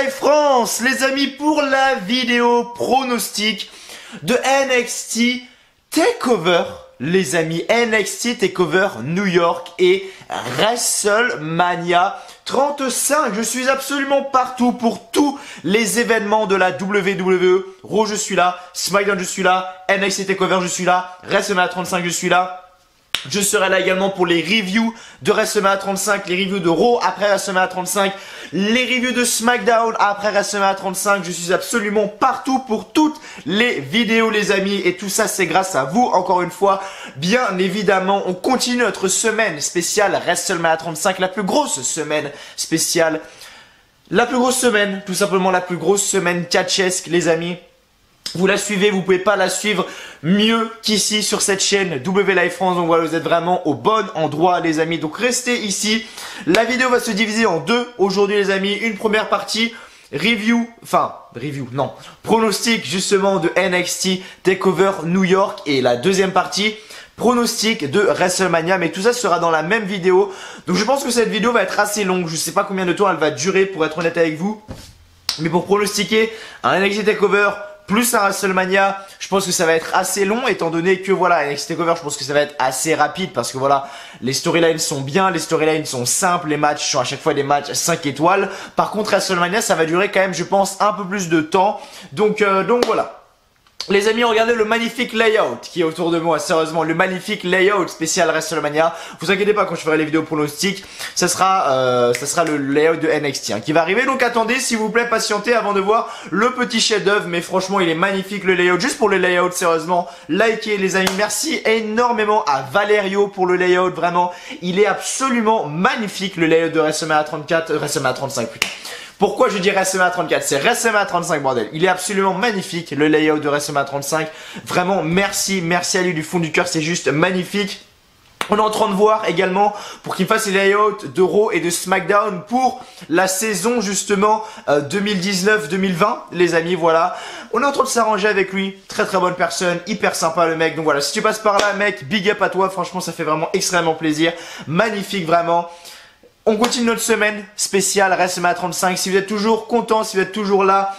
Live France, les amis, pour la vidéo pronostic de NXT TakeOver. Les amis, NXT TakeOver New York et WrestleMania 35. Je suis absolument partout pour tous les événements de la WWE. Raw, je suis là. SmackDown, je suis là. NXT TakeOver, je suis là. WrestleMania 35, je suis là. Je serai là également pour les reviews de WrestleMania 35, les reviews de Raw après WrestleMania 35, les reviews de SmackDown après WrestleMania 35. Je suis absolument partout pour toutes les vidéos, les amis. Et tout ça, c'est grâce à vous, encore une fois. Bien évidemment, on continue notre semaine spéciale WrestleMania 35, la plus grosse semaine spéciale. La plus grosse semaine, tout simplement la plus grosse semaine catchesque, les amis. Vous la suivez, vous pouvez pas la suivre mieux qu'ici sur cette chaîne W Live France. Donc voilà, vous êtes vraiment au bon endroit, les amis. Donc restez ici. La vidéo va se diviser en deux aujourd'hui, les amis. Une première partie pronostic justement de NXT TakeOver New York, et la deuxième partie pronostic de WrestleMania, mais tout ça sera dans la même vidéo. Donc je pense que cette vidéo va être assez longue. Je sais pas combien de temps elle va durer, pour être honnête avec vous, mais pour pronostiquer un NXT TakeOver plus un WrestleMania, je pense que ça va être assez long, étant donné que voilà, NXT TakeOver, je pense que ça va être assez rapide, parce que voilà, les storylines sont bien, les storylines sont simples, les matchs sont à chaque fois des matchs 5 étoiles. Par contre, WrestleMania, ça va durer quand même, je pense, un peu plus de temps. Donc voilà. Les amis, regardez le magnifique layout qui est autour de moi, sérieusement, le magnifique layout spécial WrestleMania. Vous inquiétez pas, quand je ferai les vidéos pronostiques, ça sera le layout de NXT qui va arriver. Donc attendez, s'il vous plaît, patientez avant de voir le petit chef-d'œuvre. Mais franchement, il est magnifique le layout. Juste pour le layout, sérieusement, likez les amis. Merci énormément à Valerio pour le layout. Vraiment, il est absolument magnifique le layout de WrestleMania 34, WrestleMania 35 plutôt. Pourquoi je dis WrestleMania 34? C'est WrestleMania 35, bordel. Il est absolument magnifique, le layout de WrestleMania 35. Vraiment, merci à lui du fond du cœur, c'est juste magnifique. On est en train de voir également pour qu'il fasse les layouts de Raw et de SmackDown pour la saison justement 2019-2020, les amis, voilà. On est en train de s'arranger avec lui, très bonne personne, hyper sympa le mec. Donc voilà, si tu passes par là, mec, big up à toi, franchement ça fait vraiment extrêmement plaisir. Magnifique, vraiment. On continue notre semaine spéciale WrestleMania 35. Si vous êtes toujours content, si vous êtes toujours là,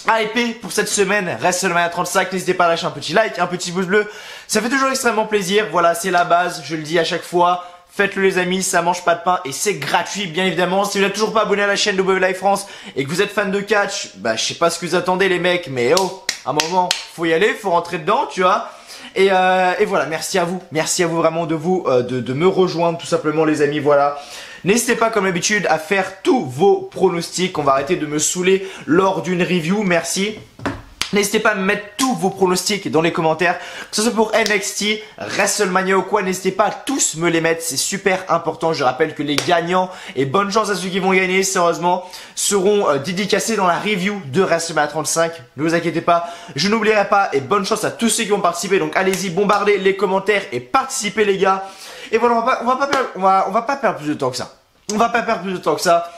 hypé pour cette semaine WrestleMania 35, n'hésitez pas à lâcher un petit like, un petit pouce bleu. Ça fait toujours extrêmement plaisir. Voilà, c'est la base, je le dis à chaque fois. Faites-le les amis, ça mange pas de pain et c'est gratuit bien évidemment. Si vous n'êtes toujours pas abonné à la chaîne W Live France et que vous êtes fan de catch, bah je sais pas ce que vous attendez les mecs, mais oh, à un moment, faut y aller, faut rentrer dedans, tu vois. Et voilà, merci à vous vraiment de me rejoindre tout simplement les amis, voilà. N'hésitez pas comme d'habitude à faire tous vos pronostics, on va arrêter de me saouler lors d'une review, merci. N'hésitez pas à me mettre tous vos pronostics dans les commentaires, que ce soit pour NXT, WrestleMania ou quoi, n'hésitez pas à tous me les mettre, c'est super important. Je rappelle que les gagnants, et bonne chance à ceux qui vont gagner, sérieusement, seront dédicacés dans la review de WrestleMania 35. Ne vous inquiétez pas, je n'oublierai pas, et bonne chance à tous ceux qui vont participer. Donc allez-y, bombardez les commentaires et participez les gars. Et voilà, on va pas perdre plus de temps que ça. On va pas perdre plus de temps que ça.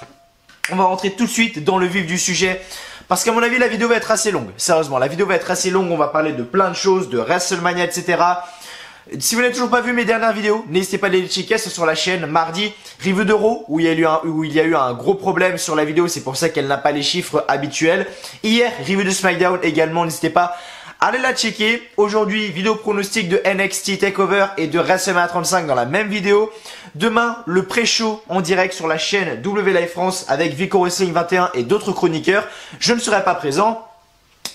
On va rentrer tout de suite dans le vif du sujet. Parce qu'à mon avis, la vidéo va être assez longue. Sérieusement, la vidéo va être assez longue. On va parler de plein de choses, de WrestleMania, etc. Si vous n'avez toujours pas vu mes dernières vidéos, n'hésitez pas à les checker sur la chaîne. Mardi, review de Raw, où il y a eu un gros problème sur la vidéo. C'est pour ça qu'elle n'a pas les chiffres habituels. Hier, review de SmackDown également. N'hésitez pas à aller la checker. Aujourd'hui, vidéo pronostic de NXT TakeOver et de WrestleMania 35 dans la même vidéo. Demain, le pré-show en direct sur la chaîne W Live France avec Vico Wrestling 21 et d'autres chroniqueurs. Je ne serai pas présent.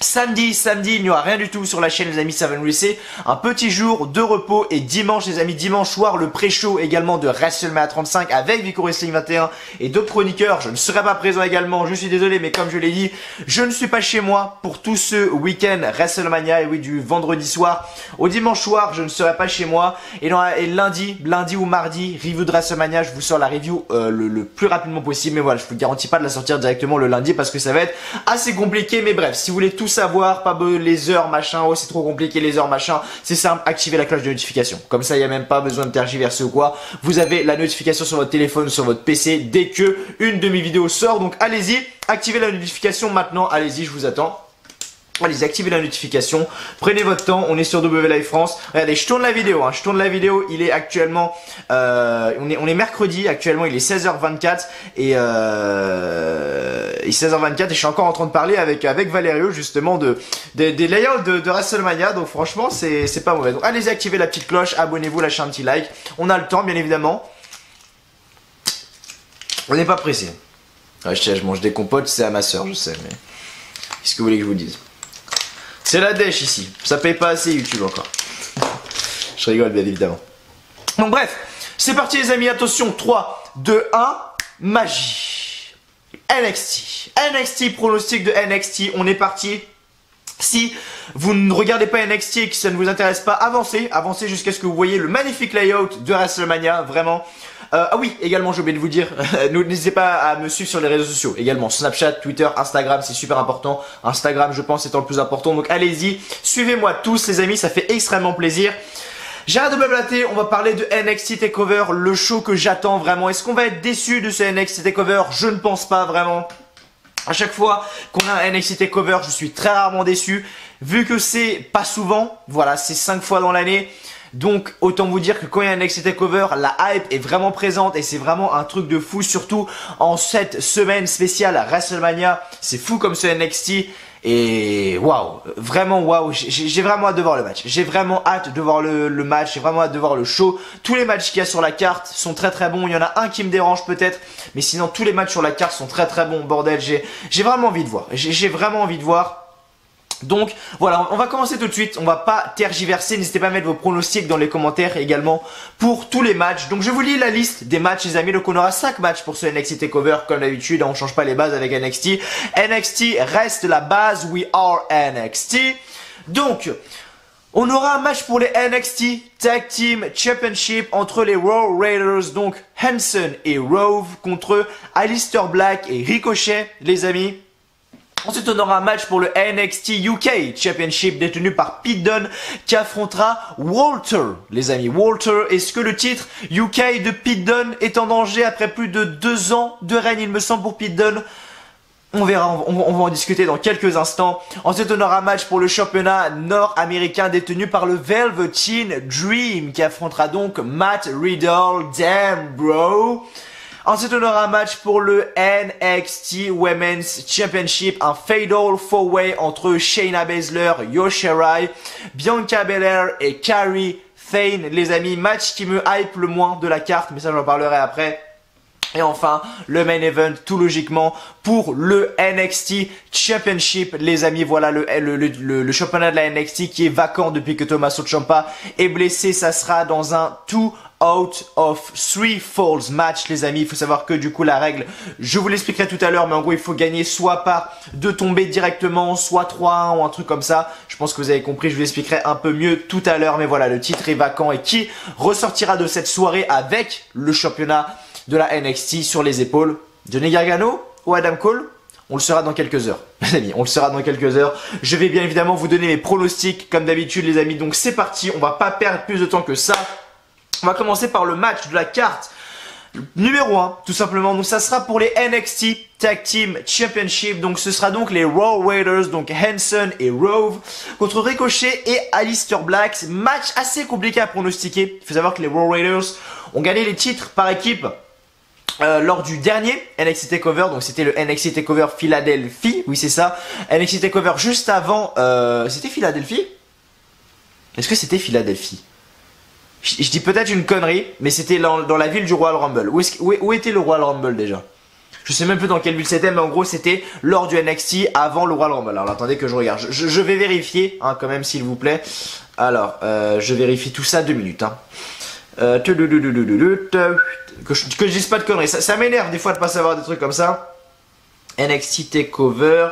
Samedi, il n'y aura rien du tout sur la chaîne les amis, ça va nous laisser un petit jour de repos. Et dimanche les amis, dimanche soir, le pré-show également de WrestleMania 35 avec Vico Wrestling 21 et d'autres chroniqueurs. Je ne serai pas présent également, je suis désolé, mais comme je l'ai dit, je ne suis pas chez moi pour tout ce week-end WrestleMania, et oui, du vendredi soir au dimanche soir, je ne serai pas chez moi. Et lundi ou mardi, review de WrestleMania, je vous sors la review le plus rapidement possible. Mais voilà, je vous garantis pas de la sortir directement le lundi parce que ça va être assez compliqué. Mais bref, si vous voulez tout savoir, pas les heures machin, oh c'est trop compliqué les heures machin, c'est simple, activez la cloche de notification. Comme ça, il n'y a même pas besoin de tergiverser ou quoi. Vous avez la notification sur votre téléphone, sur votre PC dès que une de mes vidéos sort. Donc allez-y, activez la notification maintenant, allez-y, je vous attends. Allez, activez la notification, prenez votre temps, on est sur W Live France. Regardez, je tourne la vidéo, il est actuellement, on est mercredi, actuellement il est 16h24 et il est 16h24 et je suis encore en train de parler avec Valerio justement des layouts de WrestleMania. Donc franchement c'est pas mauvais. Donc allez-y, activez la petite cloche, abonnez-vous, lâchez un petit like. On a le temps bien évidemment. On n'est pas pressé. Ouais, je mange des compotes, c'est à ma soeur, je sais, mais qu'est-ce que vous voulez que je vous dise? C'est la dèche ici. Ça paye pas assez YouTube encore. Je rigole bien évidemment. Donc bref, c'est parti les amis, attention, 3, 2, 1, magie. NXT pronostic de NXT, on est parti. Si vous ne regardez pas NXT et que ça ne vous intéresse pas, avancez jusqu'à ce que vous voyez le magnifique layout de WrestleMania, vraiment. Ah oui, également j'ai oublié de vous dire, n'hésitez pas à me suivre sur les réseaux sociaux, également Snapchat, Twitter, Instagram, c'est super important. Instagram je pense étant le plus important, donc allez-y, suivez-moi tous les amis, ça fait extrêmement plaisir. J'arrête de blablater, on va parler de NXT TakeOver, le show que j'attends vraiment. Est-ce qu'on va être déçu de ce NXT TakeOver? Je ne pense pas vraiment. À chaque fois qu'on a un NXT TakeOver, je suis très rarement déçu. Vu que c'est pas souvent, voilà, c'est 5 fois dans l'année. Donc autant vous dire que quand il y a un NXT TakeOver, la hype est vraiment présente et c'est vraiment un truc de fou. Surtout en cette semaine spéciale à WrestleMania, c'est fou comme ce NXT. Et waouh, vraiment waouh, j'ai vraiment hâte de voir le match. J'ai vraiment hâte de voir le match, j'ai vraiment hâte de voir le show. Tous les matchs qu'il y a sur la carte sont très très bons. Il y en a un qui me dérange peut-être, mais sinon tous les matchs sur la carte sont très très bons. Bordel, j'ai vraiment envie de voir. J'ai vraiment envie de voir. Donc voilà, on va commencer tout de suite, on va pas tergiverser, n'hésitez pas à mettre vos pronostics dans les commentaires également pour tous les matchs. Donc je vous lis la liste des matchs les amis, donc on aura 5 matchs pour ce NXT TakeOver comme d'habitude, on change pas les bases avec NXT. NXT reste la base, we are NXT. Donc on aura un match pour les NXT Tag Team Championship entre les Raw Raiders, donc Hanson et Rove contre Aleister Black et Ricochet les amis. Ensuite, on aura un match pour le NXT UK Championship détenu par Pete Dunne qui affrontera Walter, les amis. Walter, est-ce que le titre UK de Pete Dunne est en danger après plus de 2 ans de règne, il me semble, pour Pete Dunne? On verra, on va en discuter dans quelques instants. Ensuite, on aura un match pour le championnat nord-américain détenu par le Velveteen Dream qui affrontera donc Matt Riddle. Damn, bro. Ensuite, on aura un match pour le NXT Women's Championship, un Fatal 4-Way entre Shayna Baszler, Io Shirai, Bianca Belair et Kairi Sane. Les amis, match qui me hype le moins de la carte, mais ça j'en parlerai après. Et enfin, le main event, tout logiquement, pour le NXT Championship. Les amis, voilà le championnat de la NXT qui est vacant depuis que Tommaso Ciampa est blessé. Ça sera dans un 2 out of 3 falls match, les amis. Il faut savoir que du coup, la règle, je vous l'expliquerai tout à l'heure, mais en gros, il faut gagner soit par 2 tombées directement, soit 3-1 ou un truc comme ça. Je pense que vous avez compris, je vous l'expliquerai un peu mieux tout à l'heure. Mais voilà, le titre est vacant et qui ressortira de cette soirée avec le championnat de la NXT sur les épaules? Johnny Gargano ou Adam Cole? On le saura dans quelques heures, les amis, on le saura dans quelques heures. Je vais bien évidemment vous donner mes pronostics comme d'habitude les amis, donc c'est parti, on va pas perdre plus de temps que ça. On va commencer par le match de la carte numéro 1, tout simplement. Donc ça sera pour les NXT Tag Team Championship. Donc ce sera donc les Raw Raiders, donc Hanson et Rove contre Ricochet et Aleister Black. Match assez compliqué à pronostiquer. Il faut savoir que les Raw Raiders ont gagné les titres par équipe lors du dernier NXT TakeOver, donc c'était le NXT TakeOver Philadelphie, oui c'est ça, NXT TakeOver juste avant, c'était Philadelphie? Est-ce que c'était Philadelphie? Je dis peut-être une connerie, mais c'était dans la ville du Royal Rumble. Où était le Royal Rumble déjà? Je sais même plus dans quelle ville c'était, mais en gros c'était lors du NXT avant le Royal Rumble. Alors attendez que je regarde, je vais vérifier, hein, quand même s'il vous plaît. Alors, je vérifie tout ça 2 minutes, hein. Que je dise pas de conneries, ça m'énerve des fois de pas savoir des trucs comme ça. NXT TakeOver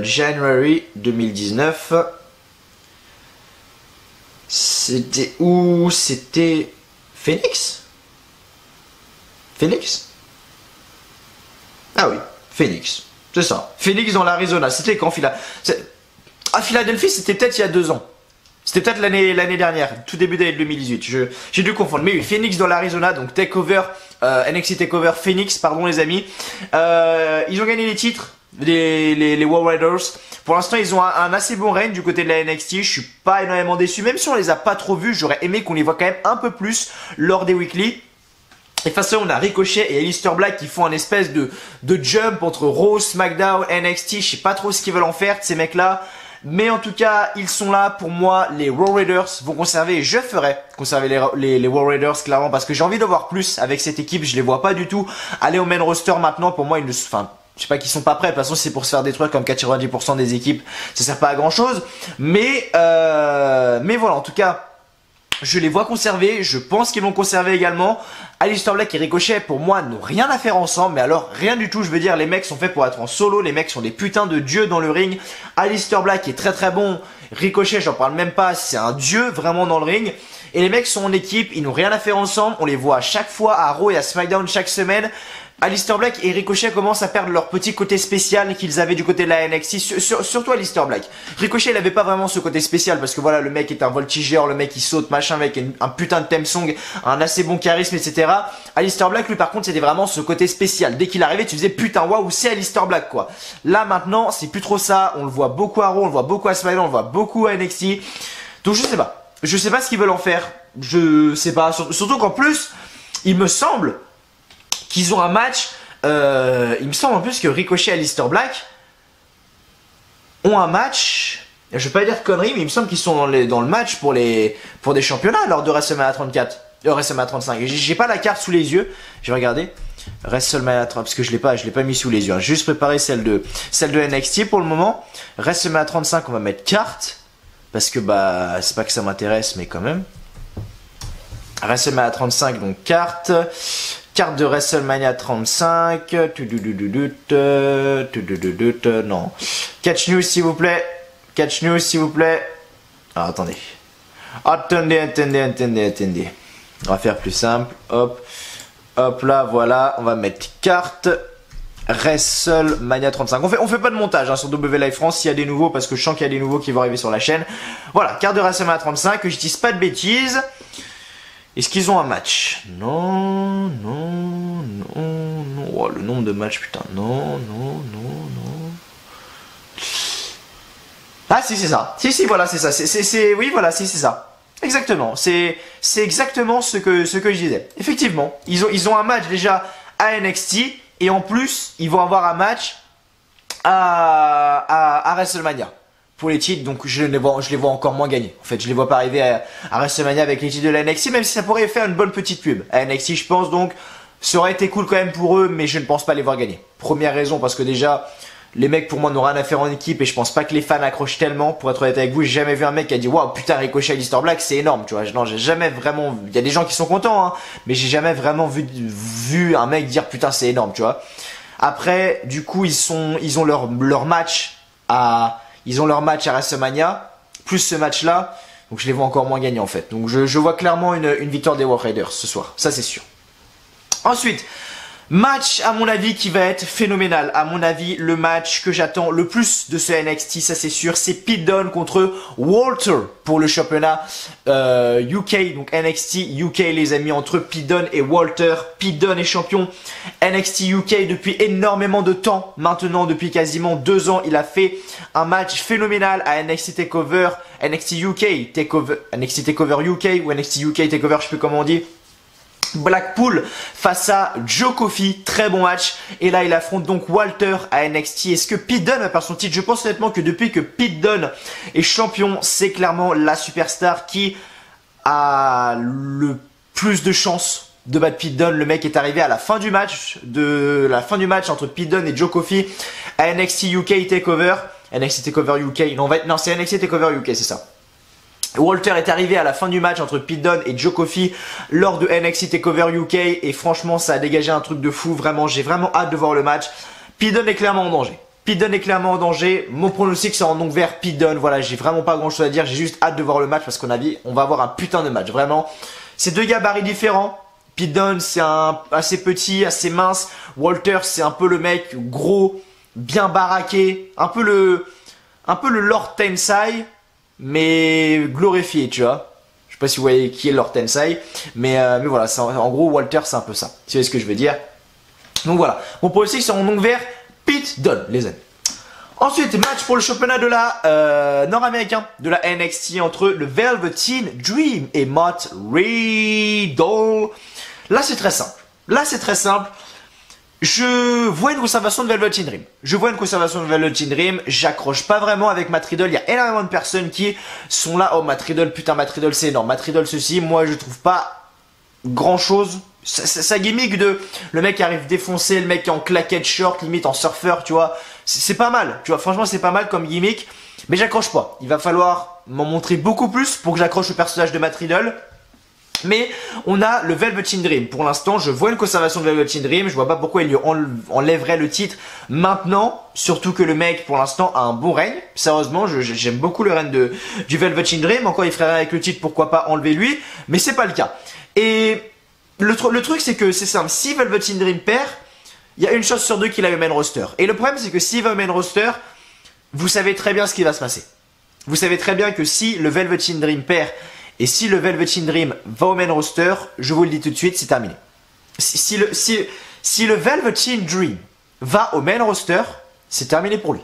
January 2019. C'était où? C'était Phoenix? Phoenix? Ah oui, Phoenix, c'est ça. Phoenix dans l'Arizona, c'était quand Philadelphie, c'était peut-être il y a 2 ans. C'était peut-être l'année dernière, tout début d'année 2018, j'ai dû confondre. Mais oui, Phoenix dans l'Arizona, donc TakeOver, NXT TakeOver Phoenix, pardon les amis. Ils ont gagné les titres, les Raw Raiders. Pour l'instant, ils ont un assez bon règne du côté de la NXT. Je suis pas énormément déçu, même si on les a pas trop vus, j'aurais aimé qu'on les voit quand même un peu plus lors des weekly. Et face à eux, on a Ricochet et Aleister Black qui font un espèce de jump entre Raw, SmackDown, NXT. Je sais pas trop ce qu'ils veulent en faire de ces mecs-là. Mais en tout cas, ils sont là. Pour moi, les Raw Raiders vont conserver, et je ferai conserver les Raw Raiders clairement, parce que j'ai envie de voir plus avec cette équipe. Je les vois pas du tout aller au main roster maintenant. Pour moi, enfin, je sais pas qu'ils sont pas prêts. De toute façon, c'est pour se faire détruire comme 90% des équipes. Ça sert pas à grand chose. Mais voilà, en tout cas, je les vois conserver, je pense qu'ils vont conserver également. Aleister Black et Ricochet, pour moi, n'ont rien à faire ensemble. Mais alors, rien du tout, je veux dire, les mecs sont faits pour être en solo. Les mecs sont des putains de dieux dans le ring. Aleister Black est très très bon. Ricochet, j'en parle même pas, c'est un dieu vraiment dans le ring. Et les mecs sont en équipe, ils n'ont rien à faire ensemble. On les voit à chaque fois à Raw et à SmackDown chaque semaine. Aleister Black et Ricochet commencent à perdre leur petit côté spécial qu'ils avaient du côté de la NXT, surtout Aleister Black. Ricochet, il avait pas vraiment ce côté spécial parce que voilà, le mec est un voltigeur, le mec il saute, machin, avec un putain de theme song, un assez bon charisme, etc. Aleister Black, lui par contre, c'était vraiment ce côté spécial. Dès qu'il arrivait, tu disais putain, waouh, c'est Aleister Black quoi. Là maintenant, c'est plus trop ça. On le voit beaucoup à Raw, on le voit beaucoup à SmackDown, on le voit beaucoup à NXT. Donc je sais pas. Je sais pas ce qu'ils veulent en faire. Je sais pas. Surtout qu'en plus, il me semble qu'ils ont un match. Il me semble en plus que Ricochet et Aleister Black ont un match. Je vais pas dire de conneries, mais il me semble qu'ils sont dans le match pour des championnats lors de WrestleMania 34. WrestleMania 35. J'ai pas la carte sous les yeux. Je vais regarder. WrestleMania 30 parce que je l'ai pas mis sous les yeux. Hein. Juste préparé celle de NXT pour le moment. WrestleMania 35, on va mettre carte parce que bah c'est pas que ça m'intéresse, mais quand même. WrestleMania 35, donc carte de WrestleMania 35. Non. Catch News s'il vous plaît. Catch News s'il vous plaît. Ah, attendez. Attendez. On va faire plus simple. Hop là, voilà. On va mettre carte WrestleMania 35. On fait pas de montage hein, sur W Live France s'il y a des nouveaux, parce que je sens qu'il y a des nouveaux qui vont arriver sur la chaîne. Voilà, carte de WrestleMania 35, que je dise pas de bêtises. Est-ce qu'ils ont un match? Non. Oh, le nombre de matchs, putain. Non. Ah si, c'est ça. Si, voilà, c'est ça. Oui, voilà, si, c'est ça. Exactement. C'est exactement ce que je disais. Effectivement, ils ont un match déjà à NXT, et en plus, ils vont avoir un match à WrestleMania. Pour les titres, donc je les vois encore moins gagner. En fait, je les vois pas arriver à WrestleMania avec les titres de la NXT, même si ça pourrait faire une bonne petite pub. À NXT, je pense donc, ça aurait été cool quand même pour eux, mais je ne pense pas les voir gagner. Première raison, parce que déjà, les mecs pour moi n'ont rien à faire en équipe, et je pense pas que les fans accrochent tellement. Pour être honnête avec vous, j'ai jamais vu un mec qui a dit waouh putain Ricochet Aleister Black, c'est énorme, tu vois. Non, j'ai jamais vraiment. Il y a des gens qui sont contents, hein, mais j'ai jamais vraiment vu un mec dire putain c'est énorme, tu vois. Après, du coup, ils ont leur match à. Ils ont leur match à WrestleMania, plus ce match-là, donc je les vois encore moins gagner en fait. Donc je vois clairement une victoire des War Raiders ce soir, ça c'est sûr. Ensuite, match à mon avis qui va être phénoménal. À mon avis, le match que j'attends le plus de ce NXT, ça c'est sûr, c'est Pete Dunne contre Walter pour le championnat UK, donc NXT UK les amis, entre Pete Dunne et Walter. Pete Dunne est champion NXT UK depuis énormément de temps, maintenant depuis quasiment 2 ans. Il a fait un match phénoménal à NXT TakeOver, NXT UK UK ou NXT UK TakeOver, je sais plus comment on dit. Blackpool face à Joe Coffey, très bon match, et là il affronte donc Walter à NXT. Est-ce que Pete Dunne va perdre son titre? Je pense honnêtement que depuis que Pete Dunne est champion, c'est clairement la superstar qui a le plus de chances de battre Pete Dunne. Le mec est arrivé à la fin du match, entre Pete Dunne et Joe Coffey à NXT UK TakeOver. NXT TakeOver UK, non c'est NXT TakeOver UK, c'est ça. Walter est arrivé à la fin du match entre Pete Dunne et Joe Coffey lors de NXT TakeOver UK, et franchement ça a dégagé un truc de fou, vraiment j'ai vraiment hâte de voir le match. Pete Dunne est clairement en danger. Mon pronostic sera donc vers Pete Dunne. Voilà, j'ai vraiment pas grand chose à dire, j'ai juste hâte de voir le match parce qu'on va avoir un putain de match, vraiment. C'est deux gabarits différents. Pete Dunne c'est assez petit, assez mince. Walter c'est un peu le mec gros, bien baraqué, un peu le Lord Tensai, mais glorifié, tu vois. Je sais pas si vous voyez qui est Lord Tensai, mais voilà, en gros Walter c'est un peu ça, tu vois ce que je veux dire. Donc voilà, mon pronostic sera donc vers Pete Dunne, les amis. Ensuite, match pour le championnat de la nord-américain de la NXT entre le Velveteen Dream et Matt Riddle. Là c'est très simple. Là, c'est très simple. Je vois une conservation de Velvet Dream. Je vois une conservation de Velvet Dream. J'accroche pas vraiment avec Matt Riddle. Il y a énormément de personnes qui sont là. Oh, Matt Riddle, putain, Matt Riddle, c'est énorme. Matt Riddle, ceci. Moi, je trouve pas grand chose. Sa gimmick de le mec qui arrive défoncé, le mec qui est en claquette short, limite en surfeur, tu vois. C'est pas mal. Tu vois, franchement, c'est pas mal comme gimmick. Mais j'accroche pas. Il va falloir m'en montrer beaucoup plus pour que j'accroche au personnage de Matt Riddle. Mais on a le Velvet Dream. Pour l'instant, je vois une conservation de Velvet Dream. Je vois pas pourquoi il lui enlèverait le titre maintenant. Surtout que le mec, pour l'instant, a un bon règne. Sérieusement, j'aime beaucoup le règne du Velvet Dream. Encore, il ferait rien avec le titre, pourquoi pas enlever lui. Mais c'est pas le cas. Et le truc, c'est que c'est simple. Si Velvet Dream perd, il y a une chance sur deux qu'il a le main roster. Et le problème, c'est que s'il va au main roster, vous savez très bien ce qui va se passer. Vous savez très bien que si le Velvet Dream perd, et si le Velvet Dream va au main roster, je vous le dis tout de suite, c'est terminé. Si le Velvet Dream va au main roster, c'est terminé pour lui.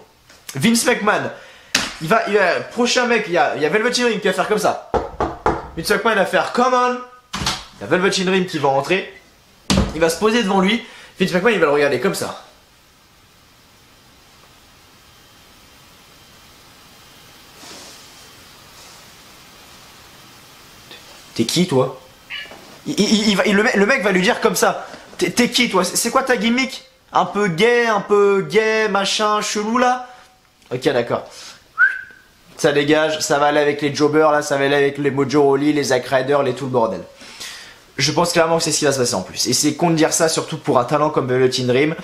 Vince McMahon, prochain mec, il y a Velvet Dream qui va faire comme ça. Vince McMahon va faire come on. Il y a Velvet Dream qui va rentrer. Il va se poser devant lui. Vince McMahon, il va le regarder comme ça. T'es qui toi? Le mec va lui dire comme ça. T'es qui toi? C'est quoi ta gimmick? Un peu gay, machin, chelou là? Ok, d'accord. Ça dégage, ça va aller avec les jobbers là, ça va aller avec les Mojo Rawley, les Zack Ryder, les tout le bordel. Je pense clairement que c'est ce qui va se passer en plus. Et c'est con de dire ça, surtout pour un talent comme Velvet Dream.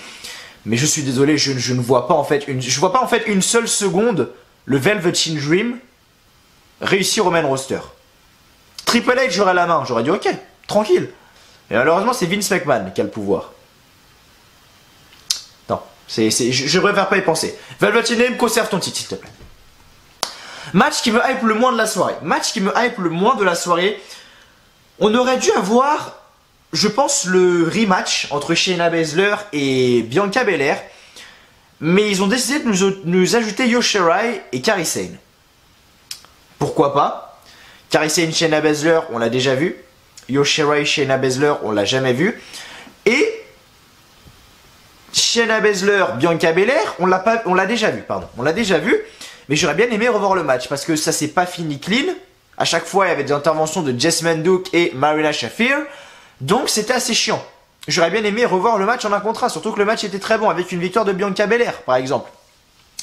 Mais je suis désolé, je ne vois pas en fait une seule seconde le Velvet Dream réussir au main roster. Triple H, j'aurais la main, j'aurais dit ok, tranquille. Et malheureusement, c'est Vince McMahon qui a le pouvoir. Non, je préfère pas y penser. Velvet Dream, conserve ton titre, s'il te plaît. Match qui me hype le moins de la soirée. On aurait dû avoir, je pense, le rematch entre Shayna Baszler et Bianca Belair. Mais ils ont décidé de nous ajouter Io Shirai et Kairi Sane. Pourquoi pas? Kairi Sane, Shayna Baszler, on l'a déjà vu. Io Shirai, Shayna Baszler, on l'a jamais vu. Et Shayna Baszler, Bianca Belair, on l'a déjà vu, pardon. On l'a déjà vu, mais j'aurais bien aimé revoir le match parce que ça s'est pas fini clean. À chaque fois, il y avait des interventions de Jessamine Duke et Marina Shafir. Donc, c'était assez chiant. J'aurais bien aimé revoir le match en un contre un, surtout que le match était très bon avec une victoire de Bianca Belair, par exemple.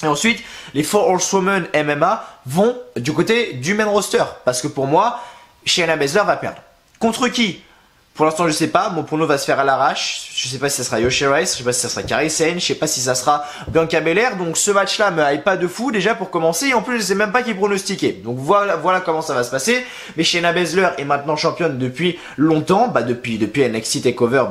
Et ensuite, les 4 Horsewomen MMA vont du côté du main roster. Parce que pour moi, Shayna Baszler va perdre. Contre qui? Pour l'instant, je sais pas. Mon prono va se faire à l'arrache. Je sais pas si ça sera Io Shirai, je sais pas si ça sera Kairi Sane, je sais pas si ça sera Bianca Belair. Donc ce match-là me hype pas de fou déjà pour commencer. Et en plus, je sais même pas qui pronostiquer. Donc voilà comment ça va se passer. Mais Shayna Baszler est maintenant championne depuis longtemps. Depuis NXT TakeOver,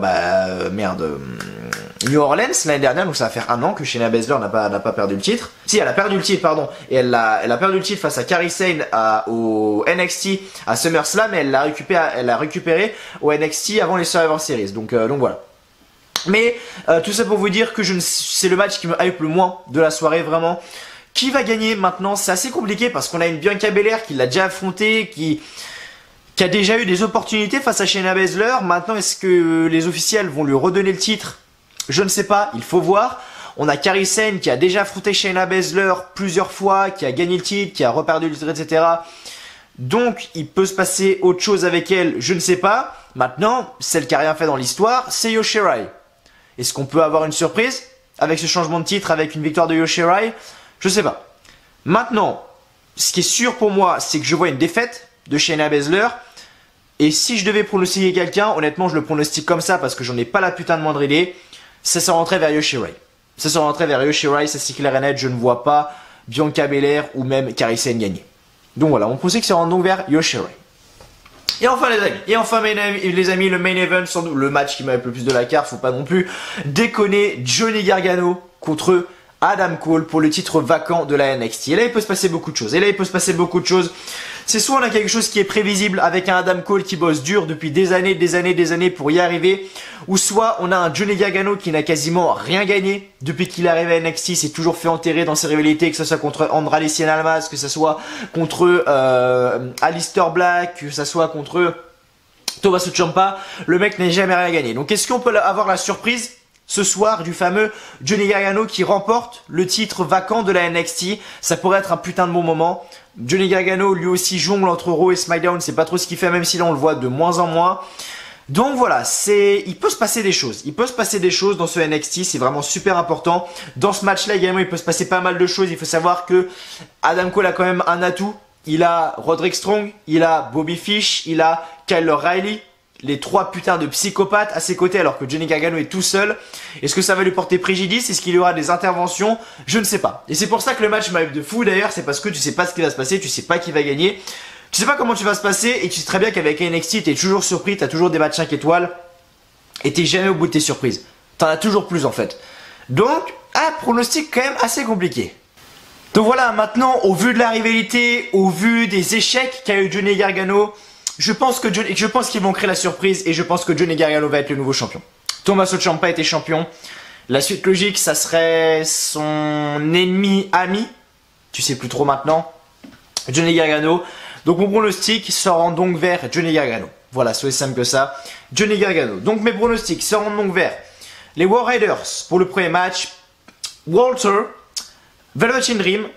New Orleans l'année dernière. Donc ça va faire un an que Shayna Baszler n'a pas perdu le titre. Si, elle a perdu le titre, pardon. Et elle a perdu le titre face à Kairi Sane au NXT à SummerSlam. Et elle l'a récupéré au NXT avant les Survivor Series. Donc voilà. Mais tout ça pour vous dire que c'est le match qui me hype le moins de la soirée, vraiment. Qui va gagner maintenant? C'est assez compliqué parce qu'on a une Bianca Belair qui l'a déjà affronté, qui a déjà eu des opportunités face à Shayna Baszler. Maintenant, est-ce que les officiels vont lui redonner le titre? Je ne sais pas, il faut voir. On a Kairi Sane qui a déjà affronté Shayna Baszler plusieurs fois, qui a gagné le titre, qui a reperdu le titre, etc. Donc, il peut se passer autre chose avec elle, je ne sais pas. Maintenant, celle qui a rien fait dans l'histoire, c'est Io Shirai. Est-ce qu'on peut avoir une surprise avec ce changement de titre, avec une victoire de Io Shirai? Je sais pas. Maintenant, ce qui est sûr pour moi, c'est que je vois une défaite de Shayna Baszler. Et si je devais pronostiquer quelqu'un, honnêtement, je le pronostique comme ça parce que j'en ai pas la putain de moindre idée. Ça se rentrait vers Io Shirai. Ça c'est clair et net. Je ne vois pas Bianca Belair ou même Kairi Sane gagner. Donc voilà, on pensait que ça rentre donc vers Io Shirai. Et enfin les amis, le main event, sans doute le match qui m'avait le plus de la carte, faut pas non plus déconner, Johnny Gargano contre Adam Cole pour le titre vacant de la NXT. Et là il peut se passer beaucoup de choses. C'est soit on a quelque chose qui est prévisible avec un Adam Cole qui bosse dur depuis des années pour y arriver, ou soit on a un Johnny Gargano qui n'a quasiment rien gagné depuis qu'il est arrivé à NXT, s'est toujours fait enterrer dans ses rivalités, que ce soit contre Andrade Cien Almas, que ce soit contre Aleister Black, que ce soit contre Tommaso Ciampa, le mec n'est jamais rien gagné. Donc est-ce qu'on peut avoir la surprise ce soir du fameux Johnny Gargano qui remporte le titre vacant de la NXT? Ça pourrait être un putain de bon moment. Johnny Gargano lui aussi jongle entre Raw et SmackDown, c'est pas trop ce qu'il fait, même si là on le voit de moins en moins. Donc voilà, il peut se passer des choses. Il peut se passer des choses dans ce NXT, c'est vraiment super important. Dans ce match-là également, il peut se passer pas mal de choses. Il faut savoir que Adam Cole a quand même un atout. Il a Roderick Strong, il a Bobby Fish, il a Kyle O'Reilly. Les trois putains de psychopathes à ses côtés alors que Johnny Gargano est tout seul. Est-ce que ça va lui porter préjudice? Est-ce qu'il y aura des interventions? Je ne sais pas. Et c'est pour ça que le match m'a de fou d'ailleurs, c'est parce que tu sais pas ce qui va se passer, tu sais pas qui va gagner. Tu sais pas comment tu vas se passer et tu sais très bien qu'avec NXT t'es toujours surpris, t'as toujours des matchs 5 étoiles et t'es jamais au bout de tes surprises. T'en as toujours plus en fait. Donc, un pronostic quand même assez compliqué. Donc voilà, maintenant au vu de la rivalité, au vu des échecs qu'a eu Johnny Gargano, je pense qu'ils vont créer la surprise et je pense que Johnny Gargano va être le nouveau champion. Tommaso Ciampa était champion. La suite logique, ça serait son ennemi ami. Tu sais plus trop maintenant. Johnny Gargano. Donc mon pronostic se rend donc vers Johnny Gargano. Voilà, c'est aussi simple que ça. Johnny Gargano. Donc mes pronostics se rendent donc vers les War Raiders pour le premier match. Walter, Velveteen Dream,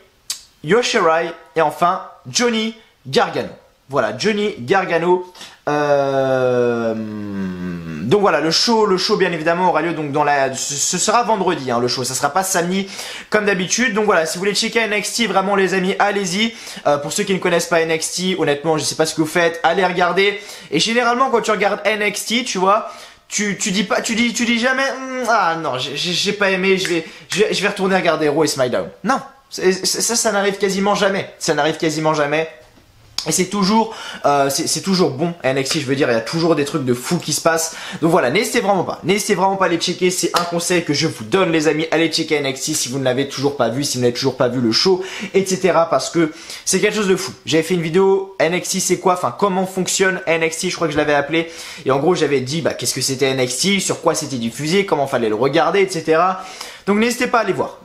Yoshirai et enfin Johnny Gargano. Voilà, Johnny Gargano. Donc voilà, le show bien évidemment aura lieu donc ce sera vendredi le show, ça sera pas samedi comme d'habitude. Donc voilà, si vous voulez checker NXT, vraiment les amis, allez-y. Pour ceux qui ne connaissent pas NXT, honnêtement, je sais pas ce que vous faites, allez regarder. Et généralement quand tu regardes NXT, tu vois, tu dis jamais ah non, j'ai pas aimé, je vais retourner regarder Raw et SmackDown. Non, ça n'arrive quasiment jamais. Ça n'arrive quasiment jamais. Et c'est toujours bon NXT, je veux dire, il y a toujours des trucs de fou qui se passent. Donc voilà, n'hésitez vraiment pas à les checker, c'est un conseil que je vous donne les amis, allez checker NXT si vous ne l'avez toujours pas vu, si vous n'avez toujours pas vu le show, etc. parce que c'est quelque chose de fou. J'avais fait une vidéo NXT c'est quoi, enfin comment fonctionne NXT, je crois que je l'avais appelé, et en gros j'avais dit qu'est-ce que c'était NXT, sur quoi c'était diffusé, comment fallait le regarder, etc. Donc n'hésitez pas à aller voir,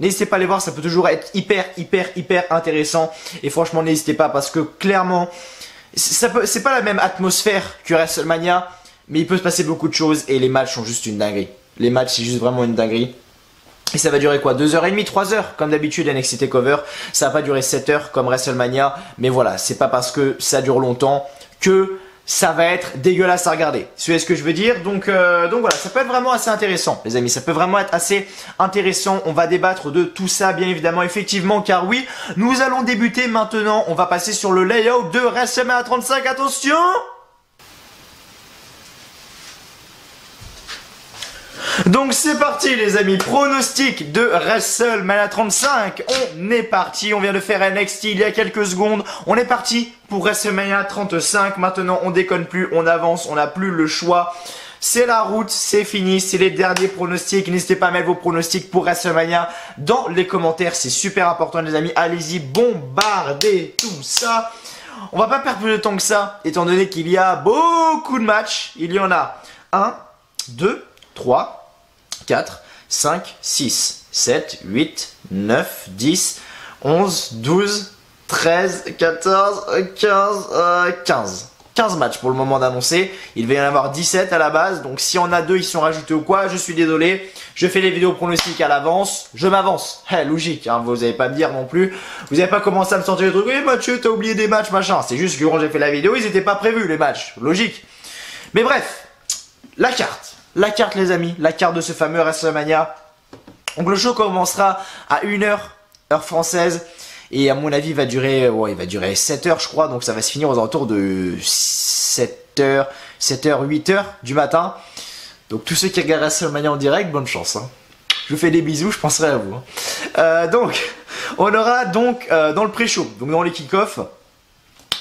ça peut toujours être hyper intéressant et franchement n'hésitez pas parce que clairement c'est pas la même atmosphère que WrestleMania mais il peut se passer beaucoup de choses et les matchs sont juste une dinguerie. Les matchs c'est juste vraiment une dinguerie. Et ça va durer quoi, 2h30, 3h comme d'habitude NXT TakeOver, ça va pas durer 7h comme WrestleMania mais voilà, c'est pas parce que ça dure longtemps que ça va être dégueulasse à regarder. Vous voyez ce que je veux dire? Donc voilà, ça peut être vraiment assez intéressant, les amis. Ça peut vraiment être assez intéressant. On va débattre de tout ça, bien évidemment, effectivement, car oui, nous allons débuter maintenant. On va passer sur le layout de WrestleMania 35. Attention! Donc c'est parti les amis, pronostic de WrestleMania 35, on est parti, on vient de faire NXT il y a quelques secondes, on est parti pour WrestleMania 35, maintenant on déconne plus, on avance, on n'a plus le choix, c'est la route, c'est fini, c'est les derniers pronostics, n'hésitez pas à mettre vos pronostics pour WrestleMania dans les commentaires, c'est super important les amis, allez-y, bombardez tout ça. On va pas perdre plus de temps que ça, étant donné qu'il y a beaucoup de matchs, il y en a 1, 2, 3, 4, 5, 6, 7, 8, 9, 10, 11, 12, 13, 14, 15. 15 matchs pour le moment d'annoncer. Il va y en avoir 17 à la base. Donc si on a 2, ils sont rajoutés ou quoi, je suis désolé. Je fais les vidéos pronostiques à l'avance. Je m'avance. Logique, vous n'allez pas me dire non plus. Vous n'avez pas commencé à me sortir des trucs. Oui Mathieu, t'as oublié des matchs, machin. C'est juste que quand j'ai fait la vidéo, ils n'étaient pas prévus les matchs. Logique. Mais bref, la carte. La carte les amis, la carte de ce fameux WrestleMania. Donc le show commencera à 1h, heure française. Et à mon avis il va durer 7h je crois. Donc ça va se finir aux alentours de 7h, 8h du matin. Donc tous ceux qui regardent WrestleMania en direct, bonne chance. Je vous fais des bisous, je penserai à vous. Donc on aura donc dans le pré-show, donc dans les kick-offs.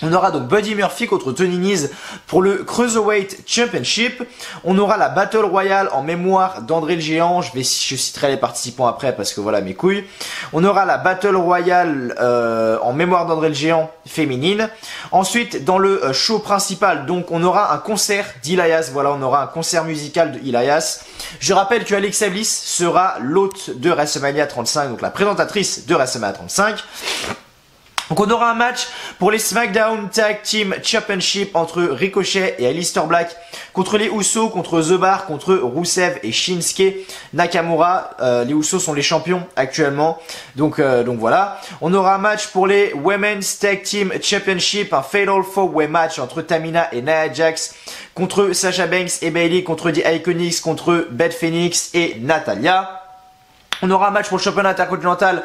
On aura donc Buddy Murphy contre Tony Nese pour le Cruiserweight Championship. On aura la Battle Royale en mémoire d'André le Géant. Je citerai les participants après parce que voilà mes couilles. On aura la Battle Royale en mémoire d'André le Géant féminine. Ensuite, dans le show principal, donc on aura un concert d'Elias. Voilà, on aura un concert musical de Elias. Je rappelle que Alexa Bliss sera l'hôte de WrestleMania 35, donc la présentatrice de WrestleMania 35. Donc on aura un match pour les SmackDown Tag Team Championship entre Ricochet et Aleister Black contre les Usos, contre The Bar, contre Rusev et Shinsuke Nakamura. Les Usos sont les champions actuellement. Donc voilà. On aura un match pour les Women's Tag Team Championship, un Fatal 4-Way match entre Tamina et Nia Jax contre Sasha Banks et Bayley, contre The Iconics, contre Beth Phoenix et Natalya. On aura un match pour le championnat intercontinental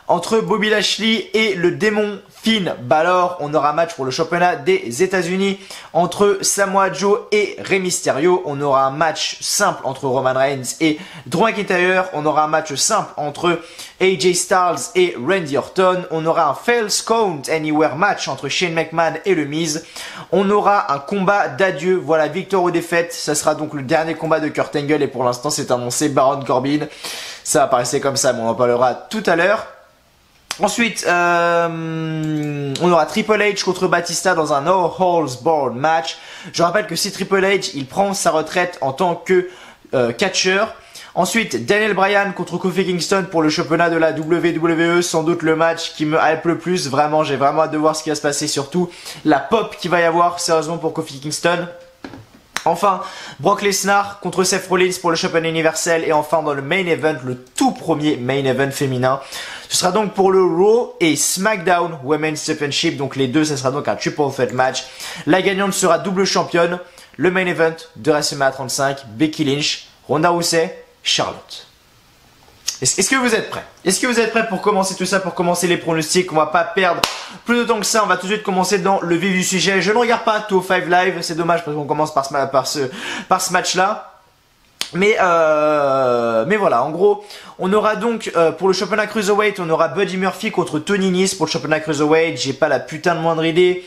entre Bobby Lashley et le démon Finn Balor. On aura un match pour le championnat des États-Unis entre Samoa Joe et Rey Mysterio. On aura un match simple entre Roman Reigns et Drew McIntyre. On aura un match simple entre AJ Styles et Randy Orton. On aura un Falls Count Anywhere match entre Shane McMahon et le Miz. On aura un combat d'adieu. Voilà, victoire ou défaite. Ça sera donc le dernier combat de Kurt Angle et pour l'instant c'est annoncé Baron Corbin. Ça apparaissait comme ça, mais on en parlera tout à l'heure. Ensuite, on aura Triple H contre Batista dans un No Holds Barred match. Je rappelle que si Triple H, il prend sa retraite en tant que catcheur. Ensuite, Daniel Bryan contre Kofi Kingston pour le championnat de la WWE. Sans doute le match qui me hype le plus. Vraiment, j'ai vraiment hâte de voir ce qui va se passer. Surtout, la pop qu'il va y avoir sérieusement pour Kofi Kingston. Enfin, Brock Lesnar contre Seth Rollins pour le championnat universel. Et enfin, dans le main event, le tout premier main event féminin. Ce sera donc pour le Raw et SmackDown Women's Championship. Donc les deux, ça sera donc un triple threat match. La gagnante sera double championne. Le main event de WrestleMania 35, Becky Lynch, Ronda Rousey, Charlotte. Est-ce que vous êtes prêts? Est-ce que vous êtes prêts pour commencer tout ça, pour commencer les pronostics? On va pas perdre plus de temps que ça. On va tout de suite commencer dans le vif du sujet. Je ne regarde pas 205 Live. C'est dommage parce qu'on commence par ce match-là. Mais voilà, en gros, on aura donc pour le championnat Cruiserweight, on aura Buddy Murphy contre Tony Nese pour le championnat Cruiserweight. J'ai pas la putain de moindre idée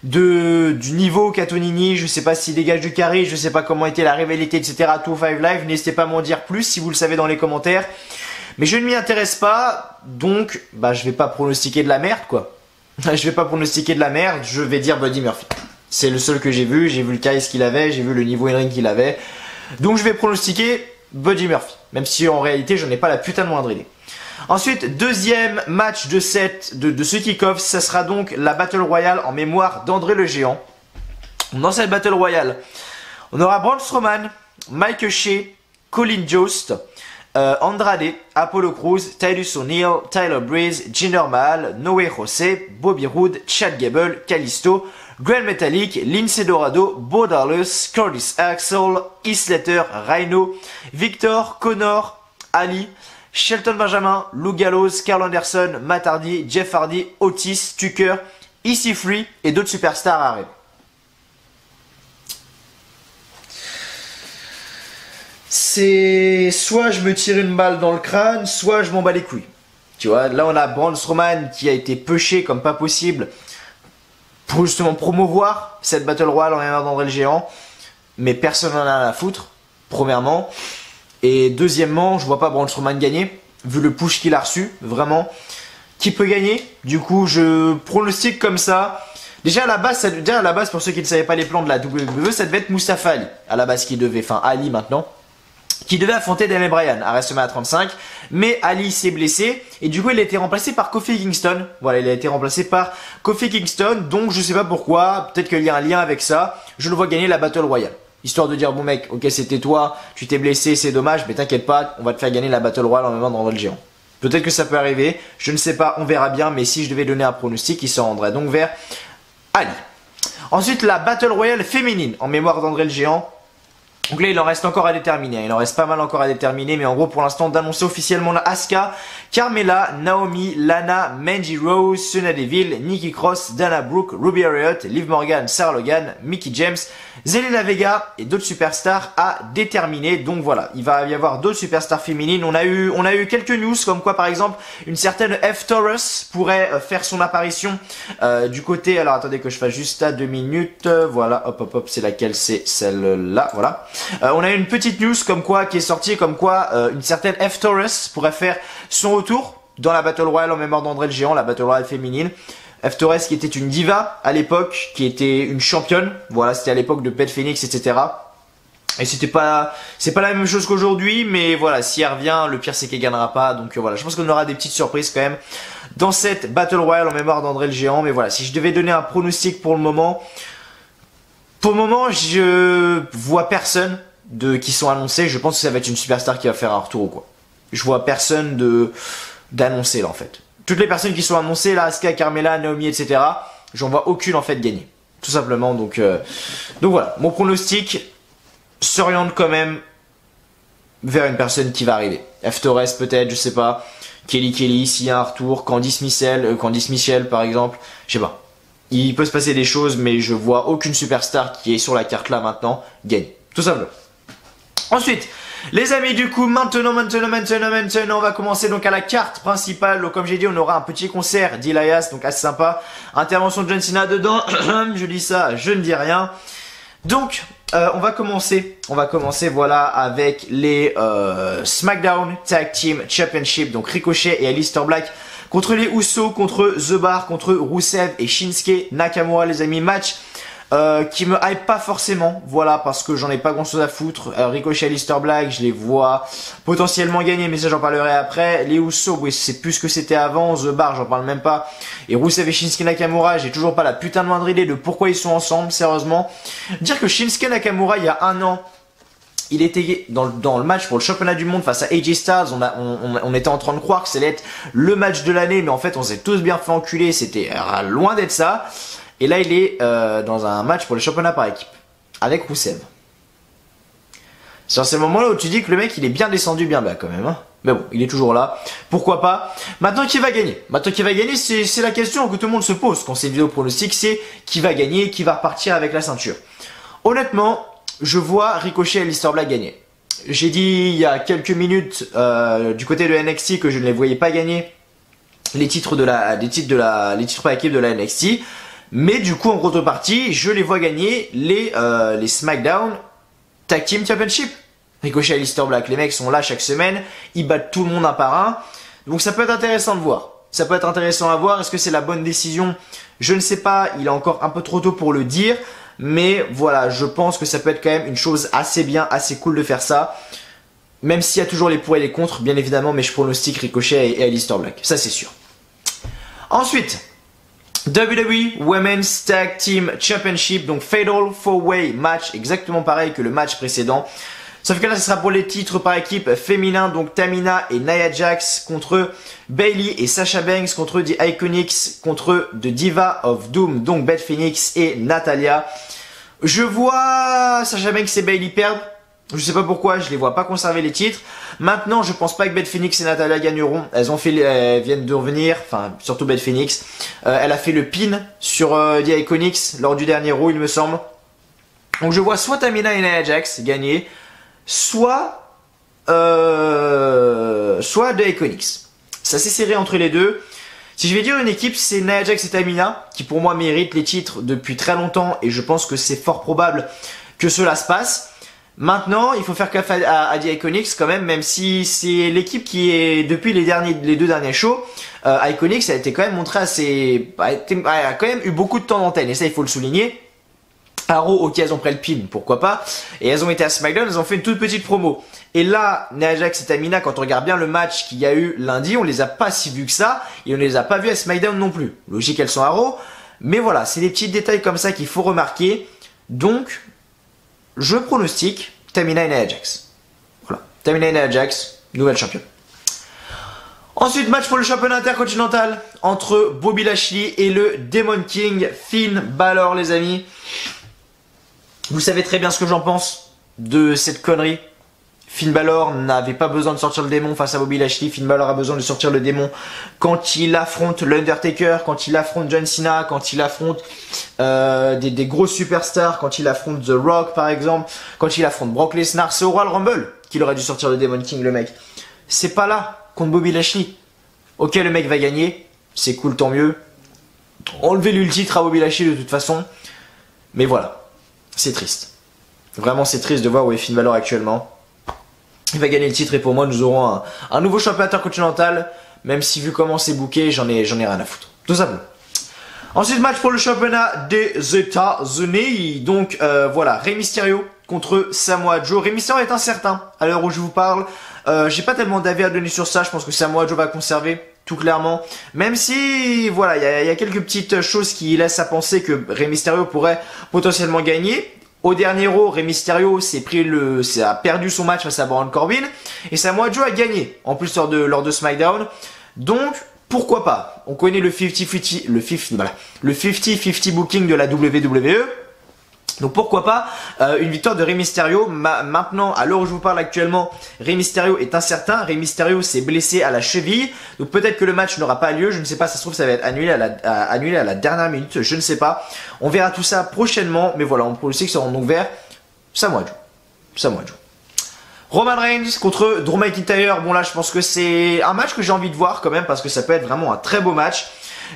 du niveau qu'a Tony Nese. Je sais pas s'il dégage du carré, je sais pas comment était la rivalité, etc. 205 Live, n'hésitez pas à m'en dire plus si vous le savez dans les commentaires. Mais je ne m'y intéresse pas, donc bah je vais pas pronostiquer de la merde quoi. Je vais pas pronostiquer de la merde, je vais dire Buddy Murphy. C'est le seul que j'ai vu le charisme qu'il avait, j'ai vu le niveau in-ring qu'il avait. Donc je vais pronostiquer Buddy Murphy, même si en réalité je n'ai pas la putain de moindre idée. Ensuite, deuxième match de ce kick-off, ça sera donc la Battle Royale en mémoire d'André le Géant. Dans cette Battle Royale, on aura Braun Strowman, Mike Shea, Colin Jost, Andrade, Apollo Crews, Titus O'Neil, Tyler Breeze, Jinder Mahal, Noé José, Bobby Roode, Chad Gable, Kalisto, Grand Metalik, Lince Dorado, Bo Dallas, Curtis Axel, Heath Slater, Rhino, Victor, Connor, Ali, Shelton Benjamin, Lou Gallows, Carl Anderson, Matt Hardy, Jeff Hardy, Otis, Tucker, EC3 et d'autres superstars arrivent. C'est soit je me tire une balle dans le crâne, soit je m'en bats les couilles. Tu vois, là on a Braun Strowman qui a été pushé comme pas possible pour justement promouvoir cette Battle Royale en mémoire d'André le Géant. Mais personne n'en a à foutre, premièrement. Et deuxièmement, je vois pas Braun Strowman gagner, vu le push qu'il a reçu, vraiment. Qui peut gagner? Du coup, je pronostique comme ça. Déjà à la base, pour ceux qui ne savaient pas les plans de la WWE, ça devait être Mustafa Ali. À la base, Ali maintenant. Qui devait affronter Daniel Bryan à WrestleMania 35, mais Ali s'est blessé et du coup il a été remplacé par Kofi Kingston. Voilà, il a été remplacé par Kofi Kingston, donc je sais pas pourquoi, peut-être qu'il y a un lien avec ça, je le vois gagner la Battle Royale. Histoire de dire bon mec, ok c'était toi, tu t'es blessé, c'est dommage, mais t'inquiète pas, on va te faire gagner la Battle Royale en même temps d'André le Géant. Peut-être que ça peut arriver, je ne sais pas, on verra bien, mais si je devais donner un pronostic, il se rendrait donc vers Ali. Ensuite la Battle Royale féminine en mémoire d'André le Géant. Donc là il en reste encore à déterminer, il en reste pas mal encore à déterminer, mais en gros pour l'instant d'annoncer officiellement la Asuka, Carmella, Naomi, Lana, Mandy Rose, Sonya Deville, Nikki Cross, Dana Brooke, Ruby Riott, Liv Morgan, Sarah Logan, Mickie James, Zelina Vega et d'autres superstars à déterminer. Donc voilà, il va y avoir d'autres superstars féminines. On a eu quelques news comme quoi par exemple une certaine F Taurus pourrait faire son apparition du côté. Alors attendez que je fasse juste à 2 minutes. Voilà, hop, c'est laquelle? C'est celle-là. Voilà. On a une petite news comme quoi qui est sortie comme quoi une certaine F Taurus pourrait faire son retour dans la Battle Royale en mémoire d'André le Géant, la Battle Royale féminine. F Torres qui était une diva à l'époque, qui était une championne, voilà c'était à l'époque de Beth Phoenix etc. Et c'est pas la même chose qu'aujourd'hui, mais voilà, s'il revient, le pire c'est qu'il gagnera pas. Donc voilà, je pense qu'on aura des petites surprises quand même dans cette Battle Royale en mémoire d'André le Géant. Mais voilà, si je devais donner un pronostic pour le moment, je vois personne qui sont annoncés. Je pense que ça va être une superstar qui va faire un retour ou quoi. Je vois personne d'annoncer là en fait. Toutes les personnes qui sont annoncées, là, Asuka, Carmella, Naomi, etc. J'en vois aucune en fait gagner. Tout simplement, donc voilà, mon pronostic s'oriente quand même vers une personne qui va arriver. F Torres peut-être, je sais pas. Kelly, s'il y a un retour. Candice Michel par exemple. Je sais pas. Il peut se passer des choses, mais je vois aucune superstar qui est sur la carte là maintenant gagner. Tout simplement. Ensuite, les amis, du coup, maintenant, on va commencer donc à la carte principale. Donc, comme j'ai dit, on aura un petit concert d'Elias, donc assez sympa. Intervention de John Cena dedans. Je dis ça, je ne dis rien. Donc, on va commencer, voilà, avec les SmackDown Tag Team Championship. Donc, Ricochet et Aleister Black contre les Usos, contre The Bar, contre Rusev et Shinsuke Nakamura, les amis. Match qui me hype pas forcément, voilà, parce que j'en ai pas grand chose à foutre. Ricochet et Aleister Black, je les vois potentiellement gagner, mais ça j'en parlerai après. Les Usos, oui, c'est plus ce que c'était avant. The Bar, j'en parle même pas. Et Rusev et Shinsuke Nakamura, j'ai toujours pas la putain de moindre idée de pourquoi ils sont ensemble, sérieusement. Dire que Shinsuke Nakamura, il y a un an, il était dans le match pour le championnat du monde face à AJ Styles. On était en train de croire que ça allait être le match de l'année, mais en fait on s'est tous bien fait enculer, c'était loin d'être ça. Et là, il est dans un match pour le championnat par équipe, avec Rusev. C'est dans ces moments-là où tu dis que le mec, il est bien descendu, bien bas quand même. Hein. Mais bon, il est toujours là. Pourquoi pas. Maintenant, qui va gagner? C'est la question que tout le monde se pose quand c'est une vidéo pronostic, c'est qui va gagner, qui va repartir avec la ceinture. Honnêtement, je vois Ricochet et Aleister Black gagner. J'ai dit il y a quelques minutes du côté de NXT que je ne les voyais pas gagner les titres par équipe de la NXT. Mais du coup, en contrepartie, je les vois gagner les SmackDown Tag Team Championship. Ricochet et Aleister Black, les mecs sont là chaque semaine, ils battent tout le monde un par un. Donc ça peut être intéressant de voir. Ça peut être intéressant à voir. Est-ce que c'est la bonne décision? Je ne sais pas, il est encore un peu trop tôt pour le dire. Mais voilà, je pense que ça peut être quand même une chose assez bien, assez cool de faire ça. Même s'il y a toujours les pour et les contre, bien évidemment, mais je pronostique Ricochet et Aleister Black. Ça, c'est sûr. Ensuite, WWE Women's Tag Team Championship, donc Fatal 4-Way match, exactement pareil que le match précédent. Sauf que là, ce sera pour les titres par équipe féminin, donc Tamina et Nia Jax contre Bayley et Sasha Banks, contre The Iconics, contre The Diva of Doom, donc Beth Phoenix et Natalya. Je vois Sasha Banks et Bayley perdre. Je sais pas pourquoi, je les vois pas conserver les titres. Maintenant, je pense pas que Beth Phoenix et Natalya gagneront. Elles viennent de revenir, enfin surtout Beth Phoenix. Elle a fait le pin sur The Iconics lors du dernier Raw, il me semble. Donc je vois soit Tamina et Nia Jax gagner, soit The Iconics. C'est assez serré entre les deux. Si je vais dire une équipe, c'est Nia Jax et Tamina qui pour moi méritent les titres depuis très longtemps et je pense que c'est fort probable que cela se passe. Maintenant, il faut faire gaffe à The Iconics quand même si c'est l'équipe qui est depuis les deux derniers shows. Iconics a été quand même montré a quand même eu beaucoup de temps d'antenne et ça il faut le souligner. À Raw, ok, elles ont pris le pin, pourquoi pas. Et elles ont été à SmackDown, elles ont fait une toute petite promo. Et là, Nia Jax et Tamina, quand on regarde bien le match qu'il y a eu lundi, on les a pas si vus que ça et on les a pas vus à SmackDown non plus. Logique, elles sont à Raw, mais voilà, c'est des petits détails comme ça qu'il faut remarquer. Donc, je pronostique Tamina et Nia Jax. Voilà. Tamina et Nia Jax, nouvelle championne. Ensuite, match pour le championnat intercontinental entre Bobby Lashley et le Demon King Finn Balor, les amis. Vous savez très bien ce que j'en pense de cette connerie. Finn Balor n'avait pas besoin de sortir le démon face à Bobby Lashley. Finn Balor a besoin de sortir le démon quand il affronte l'Undertaker, quand il affronte John Cena, quand il affronte des gros superstars, quand il affronte The Rock par exemple, quand il affronte Brock Lesnar. C'est au Royal Rumble qu'il aurait dû sortir le Demon King, le mec. C'est pas là contre Bobby Lashley. Ok, le mec va gagner, c'est cool, tant mieux. Enlevez-lui le titre à Bobby Lashley de toute façon. Mais voilà, c'est triste. Vraiment, c'est triste de voir où est Finn Balor actuellement. Il va gagner le titre et pour moi nous aurons un nouveau champion intercontinental. Même si vu comment c'est booké, j'en ai rien à foutre. Tout simplement. Ensuite match pour le championnat des États-Unis. Donc voilà, Rey Mysterio contre Samoa Joe. Rey Mysterio est incertain à l'heure où je vous parle. J'ai pas tellement d'avis à donner sur ça. Je pense que Samoa Joe va conserver, tout clairement. Même si, voilà, il y a quelques petites choses qui laissent à penser que Rey Mysterio pourrait potentiellement gagner. Au dernier Raw, Rey Mysterio a perdu son match face à Baron Corbin. Et Samoa Joe a gagné, en plus lors de SmackDown. Donc, pourquoi pas? On connaît le 50-50 booking de la WWE. Donc pourquoi pas une victoire de Rey Mysterio. Maintenant, à l'heure où je vous parle actuellement, Rey Mysterio est incertain. Rey Mysterio s'est blessé à la cheville. Donc peut-être que le match n'aura pas lieu. Je ne sais pas, ça se trouve ça va être annulé à la dernière minute. Je ne sais pas. On verra tout ça prochainement. Mais voilà, on peut aussi que ça rend donc vers Samoa Joe. Roman Reigns contre Drew McIntyre. Bon là, je pense que c'est un match que j'ai envie de voir quand même parce que ça peut être vraiment un très beau match.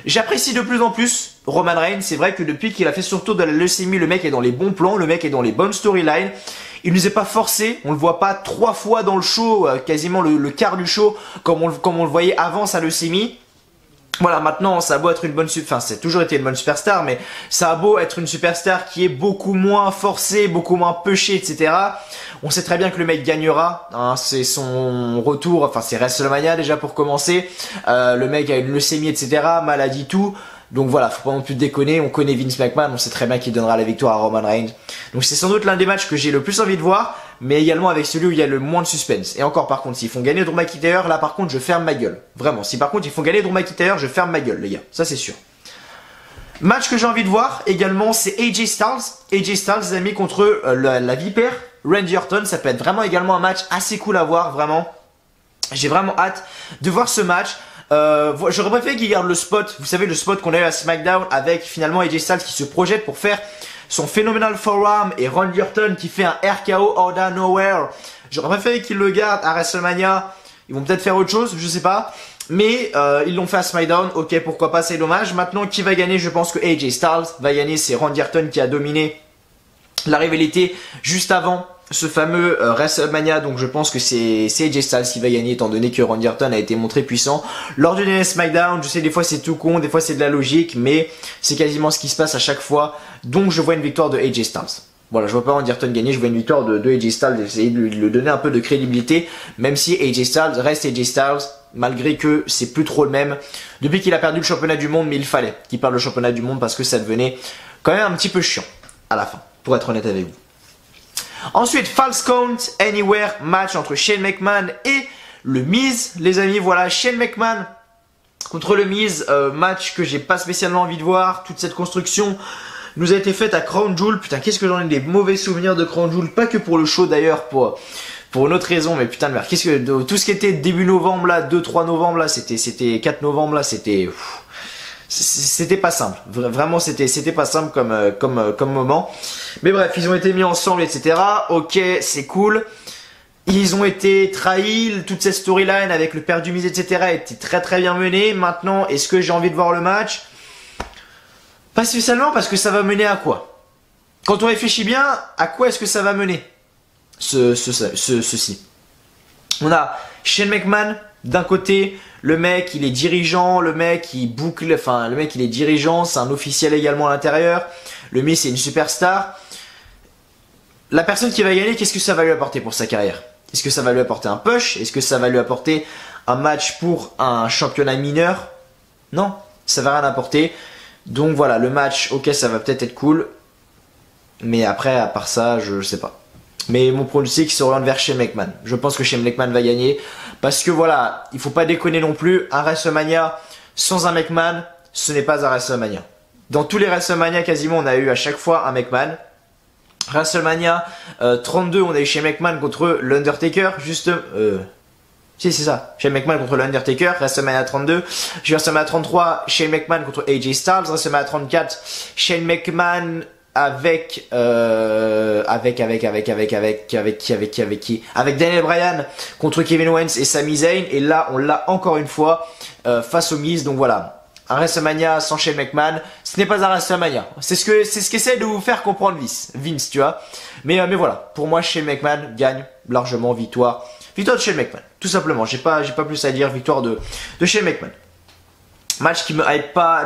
J'apprécie de plus en plus Roman Reigns. C'est vrai que depuis qu'il a fait surtout de la leucémie, le mec est dans les bons plans, le mec est dans les bonnes storylines. Il nous est pas forcé, on le voit pas 3 fois dans le show, quasiment le quart du show, comme on le voyait avant sa leucémie. Voilà, maintenant, ça a beau être une bonne c'est toujours été une bonne superstar, mais ça a beau être une superstar qui est beaucoup moins forcée, beaucoup moins pushée, etc. On sait très bien que le mec gagnera, hein, c'est son retour, enfin c'est WrestleMania déjà pour commencer. Le mec a une leucémie, etc., maladie, tout. Donc voilà, faut pas non plus déconner, on connaît Vince McMahon, on sait très bien qu'il donnera la victoire à Roman Reigns. Donc c'est sans doute l'un des matchs que j'ai le plus envie de voir, mais également avec celui où il y a le moins de suspense. Et encore par contre, s'ils font gagner Drew McIntyre, là par contre je ferme ma gueule. Vraiment, si par contre ils font gagner Drew McIntyre, je ferme ma gueule les gars, ça c'est sûr. Match que j'ai envie de voir également, c'est AJ Styles. AJ Styles, les amis, contre la vipère, Randy Orton. Ça peut être vraiment également un match assez cool à voir, vraiment. J'ai vraiment hâte de voir ce match. J'aurais préféré qu'il garde le spot, vous savez le spot qu'on a eu à SmackDown avec finalement AJ Styles qui se projette pour faire son Phenomenal Forearm et Randy Orton qui fait un RKO out of nowhere. J'aurais préféré qu'il le garde à WrestleMania. Ils vont peut-être faire autre chose, je sais pas. Mais ils l'ont fait à SmackDown, ok pourquoi pas, c'est dommage. Maintenant qui va gagner? Je pense que AJ Styles va gagner, c'est Randy Orton qui a dominé la rivalité juste avant ce fameux WrestleMania, donc je pense que c'est AJ Styles qui va gagner étant donné que Randy Orton a été montré puissant lors du dernier SmackDown. Je sais des fois c'est tout con, des fois c'est de la logique, mais c'est quasiment ce qui se passe à chaque fois, donc je vois une victoire de AJ Styles. Voilà, je vois pas Randy Orton gagner, je vois une victoire de AJ Styles, d'essayer de lui donner un peu de crédibilité, même si AJ Styles reste AJ Styles, malgré que c'est plus trop le même depuis qu'il a perdu le championnat du monde, mais il fallait qu'il perde le championnat du monde parce que ça devenait quand même un petit peu chiant à la fin, pour être honnête avec vous. Ensuite, False Count Anywhere, match entre Shane McMahon et le Miz, les amis. Voilà, Shane McMahon contre le Miz, match que j'ai pas spécialement envie de voir. Toute cette construction nous a été faite à Crown Jewel. Putain, qu'est-ce que j'en ai des mauvais souvenirs de Crown Jewel. Pas que pour le show d'ailleurs, pour une autre raison, mais putain de merde. Qu'est-ce que tout ce qui était début novembre là, 2-3 novembre là, c'était 4 novembre là, c'était pas simple, vraiment c'était pas simple comme moment. Mais bref, ils ont été mis ensemble, etc. Ok, c'est cool. Ils ont été trahis, toute cette storyline avec le père du Miz, etc. était très très bien menée. Maintenant, est-ce que j'ai envie de voir le match? Pas spécialement, parce que ça va mener à quoi? Quand on réfléchit bien, à quoi est-ce que ça va mener ceci? On a Shane McMahon d'un côté, le mec il est dirigeant, le mec il boucle, enfin le mec il est dirigeant, c'est un officiel également à l'intérieur. Le Miz c'est une superstar. La personne qui va gagner, qu'est-ce que ça va lui apporter pour sa carrière? Est-ce que ça va lui apporter un push? Est-ce que ça va lui apporter un match pour un championnat mineur? Non, ça va rien apporter. Donc voilà, le match, ok ça va peut-être être cool. Mais après, à part ça, je sais pas. Mais mon pronostic s'oriente vers Shane McMahon. Je pense que Shane McMahon va gagner. Parce que voilà, il faut pas déconner non plus. Un WrestleMania sans un McMahon, ce n'est pas un WrestleMania. Dans tous les WrestleMania, quasiment, on a eu à chaque fois un McMahon. WrestleMania 32, on a eu Shane McMahon contre l'Undertaker. Juste... si, c'est ça. Shane McMahon contre l'Undertaker. WrestleMania 32. J'ai WrestleMania 33, Shane McMahon contre AJ Styles. WrestleMania 34, Shane McMahon... avec Daniel Bryan contre Kevin Owens et Sami Zayn, et là on l'a encore une fois face au Miz. Donc voilà, un WrestleMania sans Shane McMahon, ce n'est pas un WrestleMania. C'est ce qu'essaie de vous faire comprendre Vince, tu vois. Mais voilà, pour moi Shane McMahon gagne largement, victoire de Shane McMahon, tout simplement. J'ai pas plus à dire, victoire de Shane McMahon. Match qui me hype pas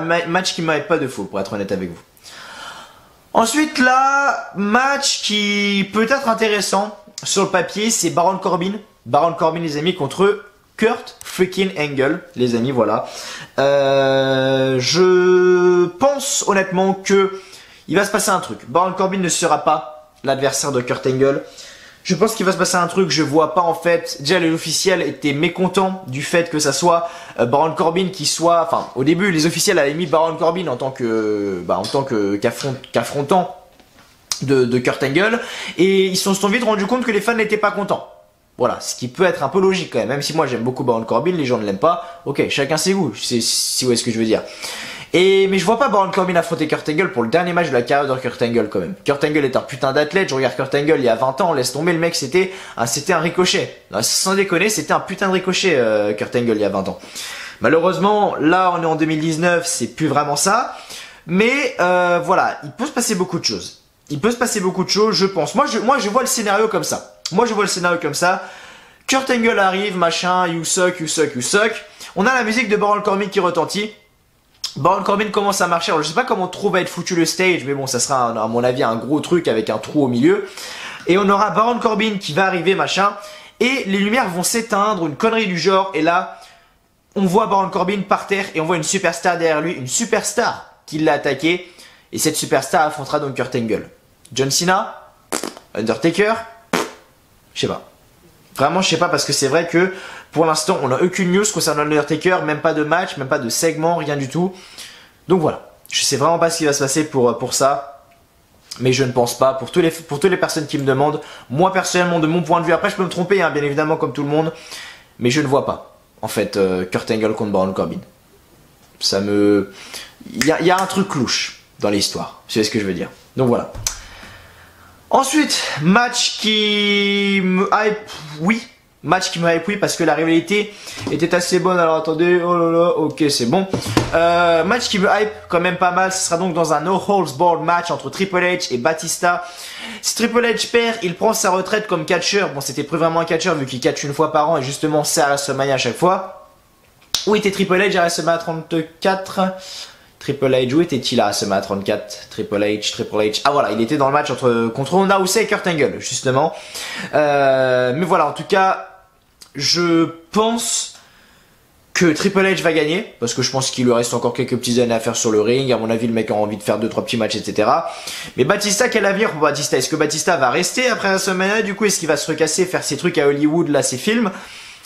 de fou, pour être honnête avec vous. Ensuite là, match qui peut être intéressant sur le papier, c'est Baron Corbin. Baron Corbin les amis contre Kurt freaking Angle, les amis, voilà. Je pense honnêtement que il va se passer un truc. Baron Corbin ne sera pas l'adversaire de Kurt Angle. Je pense qu'il va se passer un truc, je vois pas en fait. Déjà les officiels étaient mécontents du fait que ça soit Baron Corbin qui soit. Enfin, au début, les officiels avaient mis Baron Corbin en tant que qu'affrontant de Kurt Angle. Et ils se sont vite rendus compte que les fans n'étaient pas contents. Voilà, ce qui peut être un peu logique quand même. Même si moi j'aime beaucoup Baron Corbin, les gens ne l'aiment pas. Ok, chacun ses goûts, si vous voyez ce que je veux dire. Mais je vois pas Baron Corbin affronter Kurt Angle pour le dernier match de la carrière de Kurt Angle quand même. Kurt Angle est un putain d'athlète, je regarde Kurt Angle il y a 20 ans, laisse tomber le mec, c'était un ricochet. Sans déconner, c'était un putain de ricochet Kurt Angle il y a 20 ans. Malheureusement, là on est en 2019, c'est plus vraiment ça. Mais voilà, il peut se passer beaucoup de choses. Il peut se passer beaucoup de choses, je pense. Moi je vois le scénario comme ça. Kurt Angle arrive, machin, you suck. On a la musique de Baron Corbin qui retentit. Baron Corbin commence à marcher. Alors, je sais pas comment trop va être foutu le stage, mais bon, ça sera à mon avis un gros truc avec un trou au milieu. Et on aura Baron Corbin qui va arriver, machin. Et les lumières vont s'éteindre, une connerie du genre. Et là, on voit Baron Corbin par terre et on voit une superstar derrière lui. Une superstar qui l'a attaqué. Et cette superstar affrontera donc Kurt Angle. John Cena, Undertaker, je sais pas. Vraiment, je sais pas parce que c'est vrai que pour l'instant, on n'a aucune news concernant Undertaker, même pas de match, même pas de segment, rien du tout. Donc voilà, je sais vraiment pas ce qui va se passer pour ça. Mais je ne pense pas, pour toutes les personnes qui me demandent, moi personnellement de mon point de vue, après je peux me tromper hein, bien évidemment comme tout le monde, mais je ne vois pas en fait Kurt Angle contre Baron Corbin. Il y a un truc louche dans l'histoire, c'est ce que je veux dire. Donc voilà. Ensuite, match qui me hype, oui, parce que la rivalité était assez bonne. Alors attendez, oh là là, ok c'est bon. Match qui me hype quand même pas mal, ce sera donc dans un no holds barred match entre Triple H et Batista. Si Triple H perd, il prend sa retraite comme catcheur. Bon, c'était plus vraiment un catcheur vu qu'il catch une fois par an et justement c'est à WrestleMania à chaque fois. Où était Triple H à WrestleMania 34? Triple H, où était-il à WrestleMania 34? Triple H. Ah voilà, il était dans le match contre Ronda Rousey et Kurt Angle, justement. Mais voilà, en tout cas, je pense que Triple H va gagner, parce que je pense qu'il lui reste encore quelques petites années à faire sur le ring. À mon avis, le mec a envie de faire 2-3 petits matchs, etc. Mais Batista, quel avenir pour Batista? Est-ce que Batista va rester après WrestleMania? Du coup, est-ce qu'il va se recasser, faire ses trucs à Hollywood, là, ses films?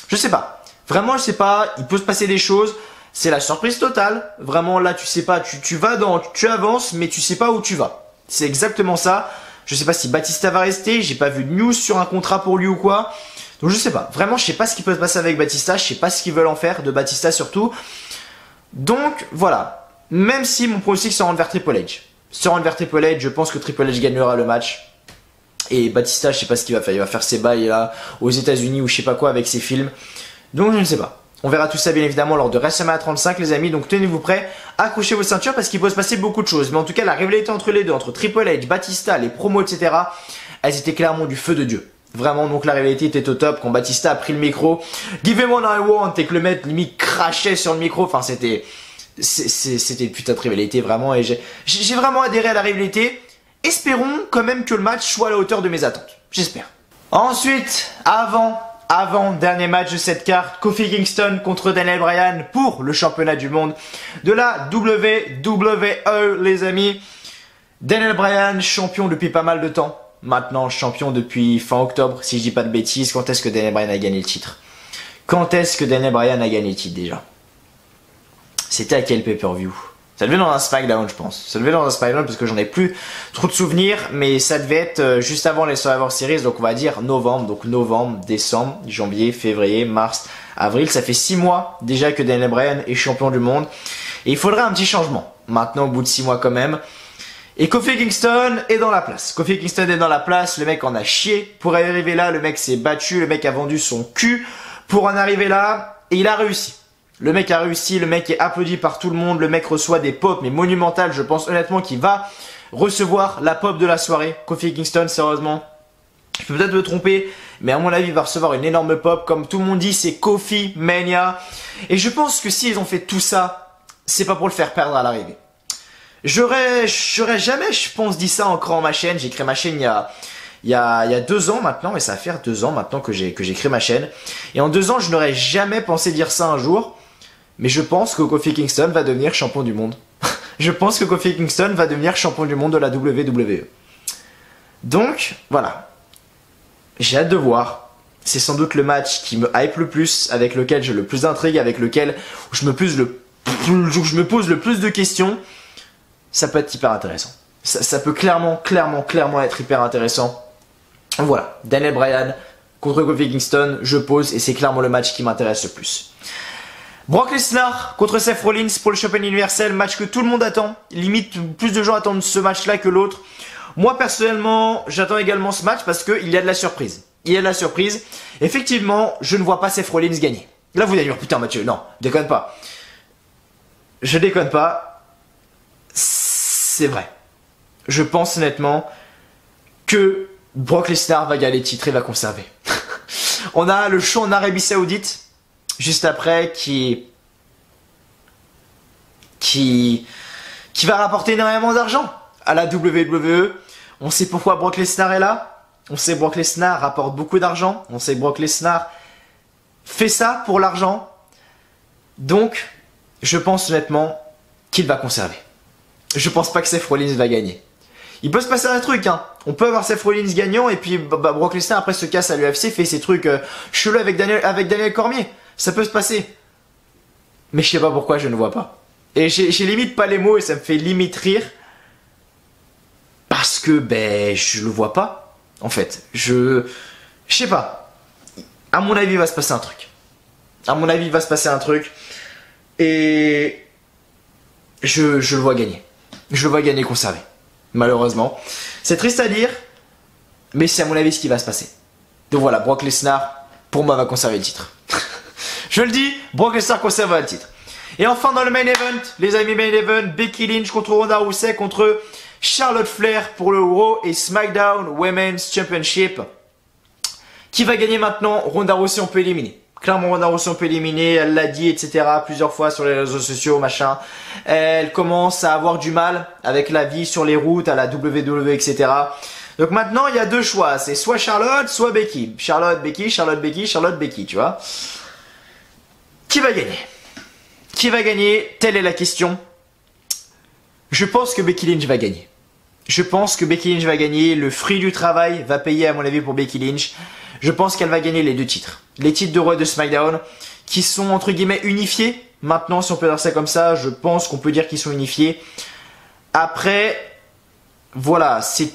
Je sais pas. Vraiment, je sais pas. Il peut se passer des choses. C'est la surprise totale. Vraiment, là, tu sais pas, tu avances, mais tu sais pas où tu vas. C'est exactement ça. Je sais pas si Batista va rester. J'ai pas vu de news sur un contrat pour lui ou quoi. Donc, je sais pas. Vraiment, je sais pas ce qui peut se passer avec Batista. Je sais pas ce qu'ils veulent en faire de Batista surtout. Donc, voilà. Même si mon pronostic se rend vers Triple H. Se rend vers Triple H, je pense que Triple H gagnera le match. Et Batista, je sais pas ce qu'il va faire. Il va faire ses bails là, aux États-Unis ou je sais pas quoi avec ses films. Donc, je ne sais pas. On verra tout ça bien évidemment lors de WrestleMania 35 les amis, donc tenez-vous prêts, accrochez vos ceintures parce qu'il peut se passer beaucoup de choses. Mais en tout cas la rivalité entre les deux, entre Triple H, Batista, les promos etc, elles étaient clairement du feu de Dieu. Vraiment donc la rivalité était au top quand Batista a pris le micro, Give him what I want et que le mec limite crachait sur le micro, enfin c'était une putain de rivalité vraiment et j'ai vraiment adhéré à la rivalité. Espérons quand même que le match soit à la hauteur de mes attentes, j'espère. Ensuite, dernier match de cette carte, Kofi Kingston contre Daniel Bryan pour le championnat du monde de la WWE, les amis. Daniel Bryan, champion depuis pas mal de temps. Maintenant, champion depuis fin octobre, si je dis pas de bêtises. Quand est-ce que Daniel Bryan a gagné le titre? Quand est-ce que Daniel Bryan a gagné le titre déjà? C'était à quel pay-per-view? Ça devait dans un SmackDown, je pense. Ça devait dans un SmackDown parce que j'en ai plus trop de souvenirs, mais ça devait être juste avant les Survivor Series, donc on va dire novembre. Donc novembre, décembre, janvier, février, mars, avril. Ça fait 6 mois déjà que Daniel Bryan est champion du monde. Et il faudrait un petit changement. Maintenant, au bout de 6 mois quand même. Et Kofi Kingston est dans la place. Kofi Kingston est dans la place. Le mec en a chié pour arriver là. Le mec s'est battu. Le mec a vendu son cul pour en arriver là. Et il a réussi. Le mec a réussi, le mec est applaudi par tout le monde, le mec reçoit des pop mais monumentales, je pense honnêtement qu'il va recevoir la pop de la soirée. Kofi Kingston, sérieusement, je peux peut-être me tromper, mais à mon avis il va recevoir une énorme pop, comme tout le monde dit c'est Kofi Mania. Et je pense que s'ils ont fait tout ça, c'est pas pour le faire perdre à l'arrivée. j'aurais jamais, je pense, dit ça en créant ma chaîne. J'ai créé ma chaîne il y a 2 ans maintenant, et ça va faire 2 ans maintenant que j'ai créé ma chaîne. Et en 2 ans, je n'aurais jamais pensé dire ça un jour, mais je pense que Kofi Kingston va devenir champion du monde. Je pense que Kofi Kingston va devenir champion du monde de la WWE. Donc, voilà. J'ai hâte de voir. C'est sans doute le match qui me hype le plus, avec lequel j'ai le plus d'intrigue, avec lequel je me pose le plus de questions. Ça peut être hyper intéressant. Ça peut clairement être hyper intéressant. Voilà, Daniel Bryan contre Kofi Kingston, je pose, et c'est clairement le match qui m'intéresse le plus. Brock Lesnar contre Seth Rollins pour le championnat universel, match que tout le monde attend. Limite, plus de gens attendent ce match-là que l'autre. Moi, personnellement, j'attends également ce match parce qu'il y a de la surprise. Il y a de la surprise. Effectivement, je ne vois pas Seth Rollins gagner. Là, vous allez dire, putain, Mathieu, non, déconne pas. Je déconne pas. C'est vrai. Je pense honnêtement que Brock Lesnar va gagner le titre et va conserver. On a le show en Arabie Saoudite juste après qui va rapporter énormément d'argent à la WWE. On sait pourquoi Brock Lesnar est là. On sait que Brock Lesnar rapporte beaucoup d'argent. On sait que Brock Lesnar fait ça pour l'argent. Donc, je pense honnêtement qu'il va conserver. Je pense pas que Seth Rollins va gagner. Il peut se passer un truc, hein. On peut avoir Seth Rollins gagnant et puis Brock Lesnar après se casse à l'UFC, fait ses trucs chelous avec Daniel Cormier. Ça peut se passer. Mais je sais pas pourquoi je ne vois pas. Et j'ai limite pas les mots et ça me fait limite rire. Parce que, je le vois pas. En fait, je sais pas. À mon avis, il va se passer un truc. À mon avis, il va se passer un truc. Et je le vois gagner. Je le vois gagner, conserver. Malheureusement. C'est triste à dire, mais c'est à mon avis ce qui va se passer. Donc voilà, Brock Lesnar, pour moi, va conserver le titre. Je le dis, Brock Lesnar conservera le titre. Et enfin, dans le main event, les amis, main event, Becky Lynch contre Ronda Rousey contre Charlotte Flair pour le Raw et SmackDown Women's Championship. Qui va gagner maintenant? Ronda Rousey, on peut éliminer. Clairement, Ronda Rousey, on peut éliminer. Elle l'a dit, etc. plusieurs fois sur les réseaux sociaux, machin. Elle commence à avoir du mal avec la vie sur les routes, à la WWE, etc. Donc maintenant, il y a 2 choix. C'est soit Charlotte, soit Becky. Charlotte, Becky, Charlotte, Becky, Charlotte, Becky, tu vois. Qui va gagner? Qui va gagner? Telle est la question. Je pense que Becky Lynch va gagner. Je pense que Becky Lynch va gagner. Le fruit du travail va payer à mon avis pour Becky Lynch. Je pense qu'elle va gagner les 2 titres. Les titres de Raw et de SmackDown qui sont entre guillemets unifiés. Maintenant, si on peut dire ça comme ça, je pense qu'on peut dire qu'ils sont unifiés. Après, voilà, c'est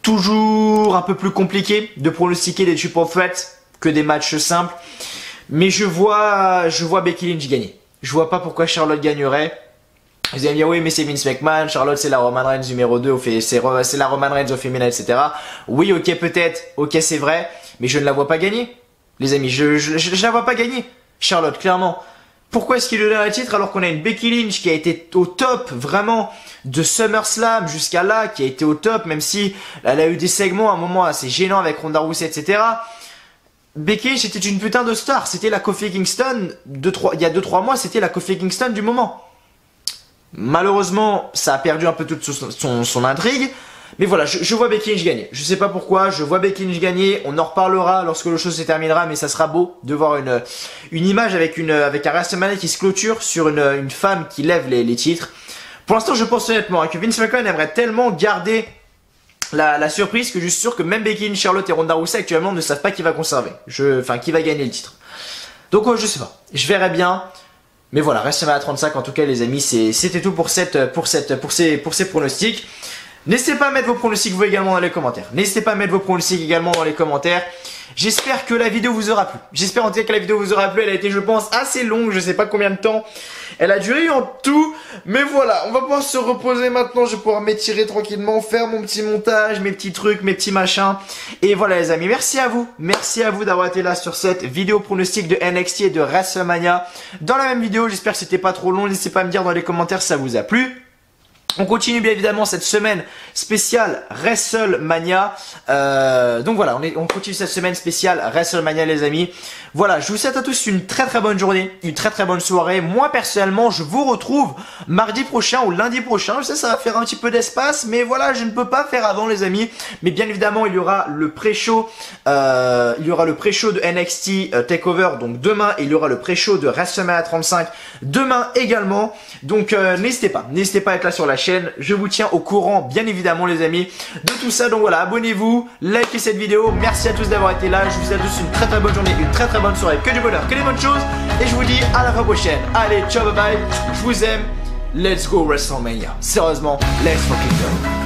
toujours un peu plus compliqué de pronostiquer des triple threats que des matchs simples. Mais je vois Becky Lynch gagner. Je vois pas pourquoi Charlotte gagnerait. Vous allez me dire, oui, mais c'est Vince McMahon, Charlotte c'est la Roman Reigns numéro 2, c'est la Roman Reigns au féminin, etc. Oui, ok, peut-être, ok, c'est vrai, mais je ne la vois pas gagner. Les amis, je la vois pas gagner. Charlotte, clairement. Pourquoi est-ce qu'il lui donne le titre alors qu'on a une Becky Lynch qui a été au top, vraiment, de SummerSlam jusqu'à là, qui a été au top, même si elle a eu des segments à un moment assez gênants avec Ronda Rousey, etc. Becky Lynch était une putain de star. C'était la Kofi Kingston, il y a 2-3 mois, c'était la Kofi Kingston du moment. Malheureusement, ça a perdu un peu toute son intrigue. Mais voilà, je vois Becky Lynch gagner. Je sais pas pourquoi, je vois Becky Lynch gagner. On en reparlera lorsque le show se terminera, mais ça sera beau de voir une image avec un WrestleMania qui se clôture sur une femme qui lève les titres. Pour l'instant, je pense honnêtement que Vince McMahon aimerait tellement garder la surprise que je suis sûr que même Becky Lynch, Charlotte et Ronda Rousey actuellement ne savent pas qui va conserver. Enfin, qui va gagner le titre. Donc, je sais pas. Je verrai bien. Mais voilà, WrestleMania 35 en tout cas les amis, c'était tout pour ces pronostics. N'hésitez pas à mettre vos pronostics vous également dans les commentaires. N'hésitez pas à mettre vos pronostics également dans les commentaires. J'espère que la vidéo vous aura plu. J'espère en tout cas que la vidéo vous aura plu. Elle a été, je pense, assez longue. Je sais pas combien de temps elle a duré en tout. Mais voilà, on va pouvoir se reposer maintenant. Je vais pouvoir m'étirer tranquillement, faire mon petit montage, mes petits trucs, mes petits machins. Et voilà les amis, merci à vous. Merci à vous d'avoir été là sur cette vidéo pronostic de NXT et de WrestleMania. Dans la même vidéo, j'espère que c'était pas trop long. N'hésitez pas à me dire dans les commentaires si ça vous a plu. On continue bien évidemment cette semaine spéciale WrestleMania. Donc voilà, on continue cette semaine spéciale WrestleMania les amis. Voilà, je vous souhaite à tous une très bonne journée, une très bonne soirée. Moi personnellement, je vous retrouve mardi prochain ou lundi prochain. Je sais, ça va faire un petit peu d'espace, mais voilà, je ne peux pas faire avant les amis. Mais bien évidemment, il y aura le pré-show, de NXT Takeover donc demain, et il y aura le pré-show de WrestleMania 35 demain également. Donc n'hésitez pas à être là sur la chaîne. Je vous tiens au courant, bien évidemment les amis, de tout ça. Donc voilà, abonnez-vous, likez cette vidéo. Merci à tous d'avoir été là. Je vous souhaite à tous une très bonne journée, une très bonne soirée, que du bonheur, que des bonnes choses. Et je vous dis à la fois prochaine. Allez, ciao, bye bye. Je vous aime. Let's go WrestleMania. Sérieusement, let's fucking go.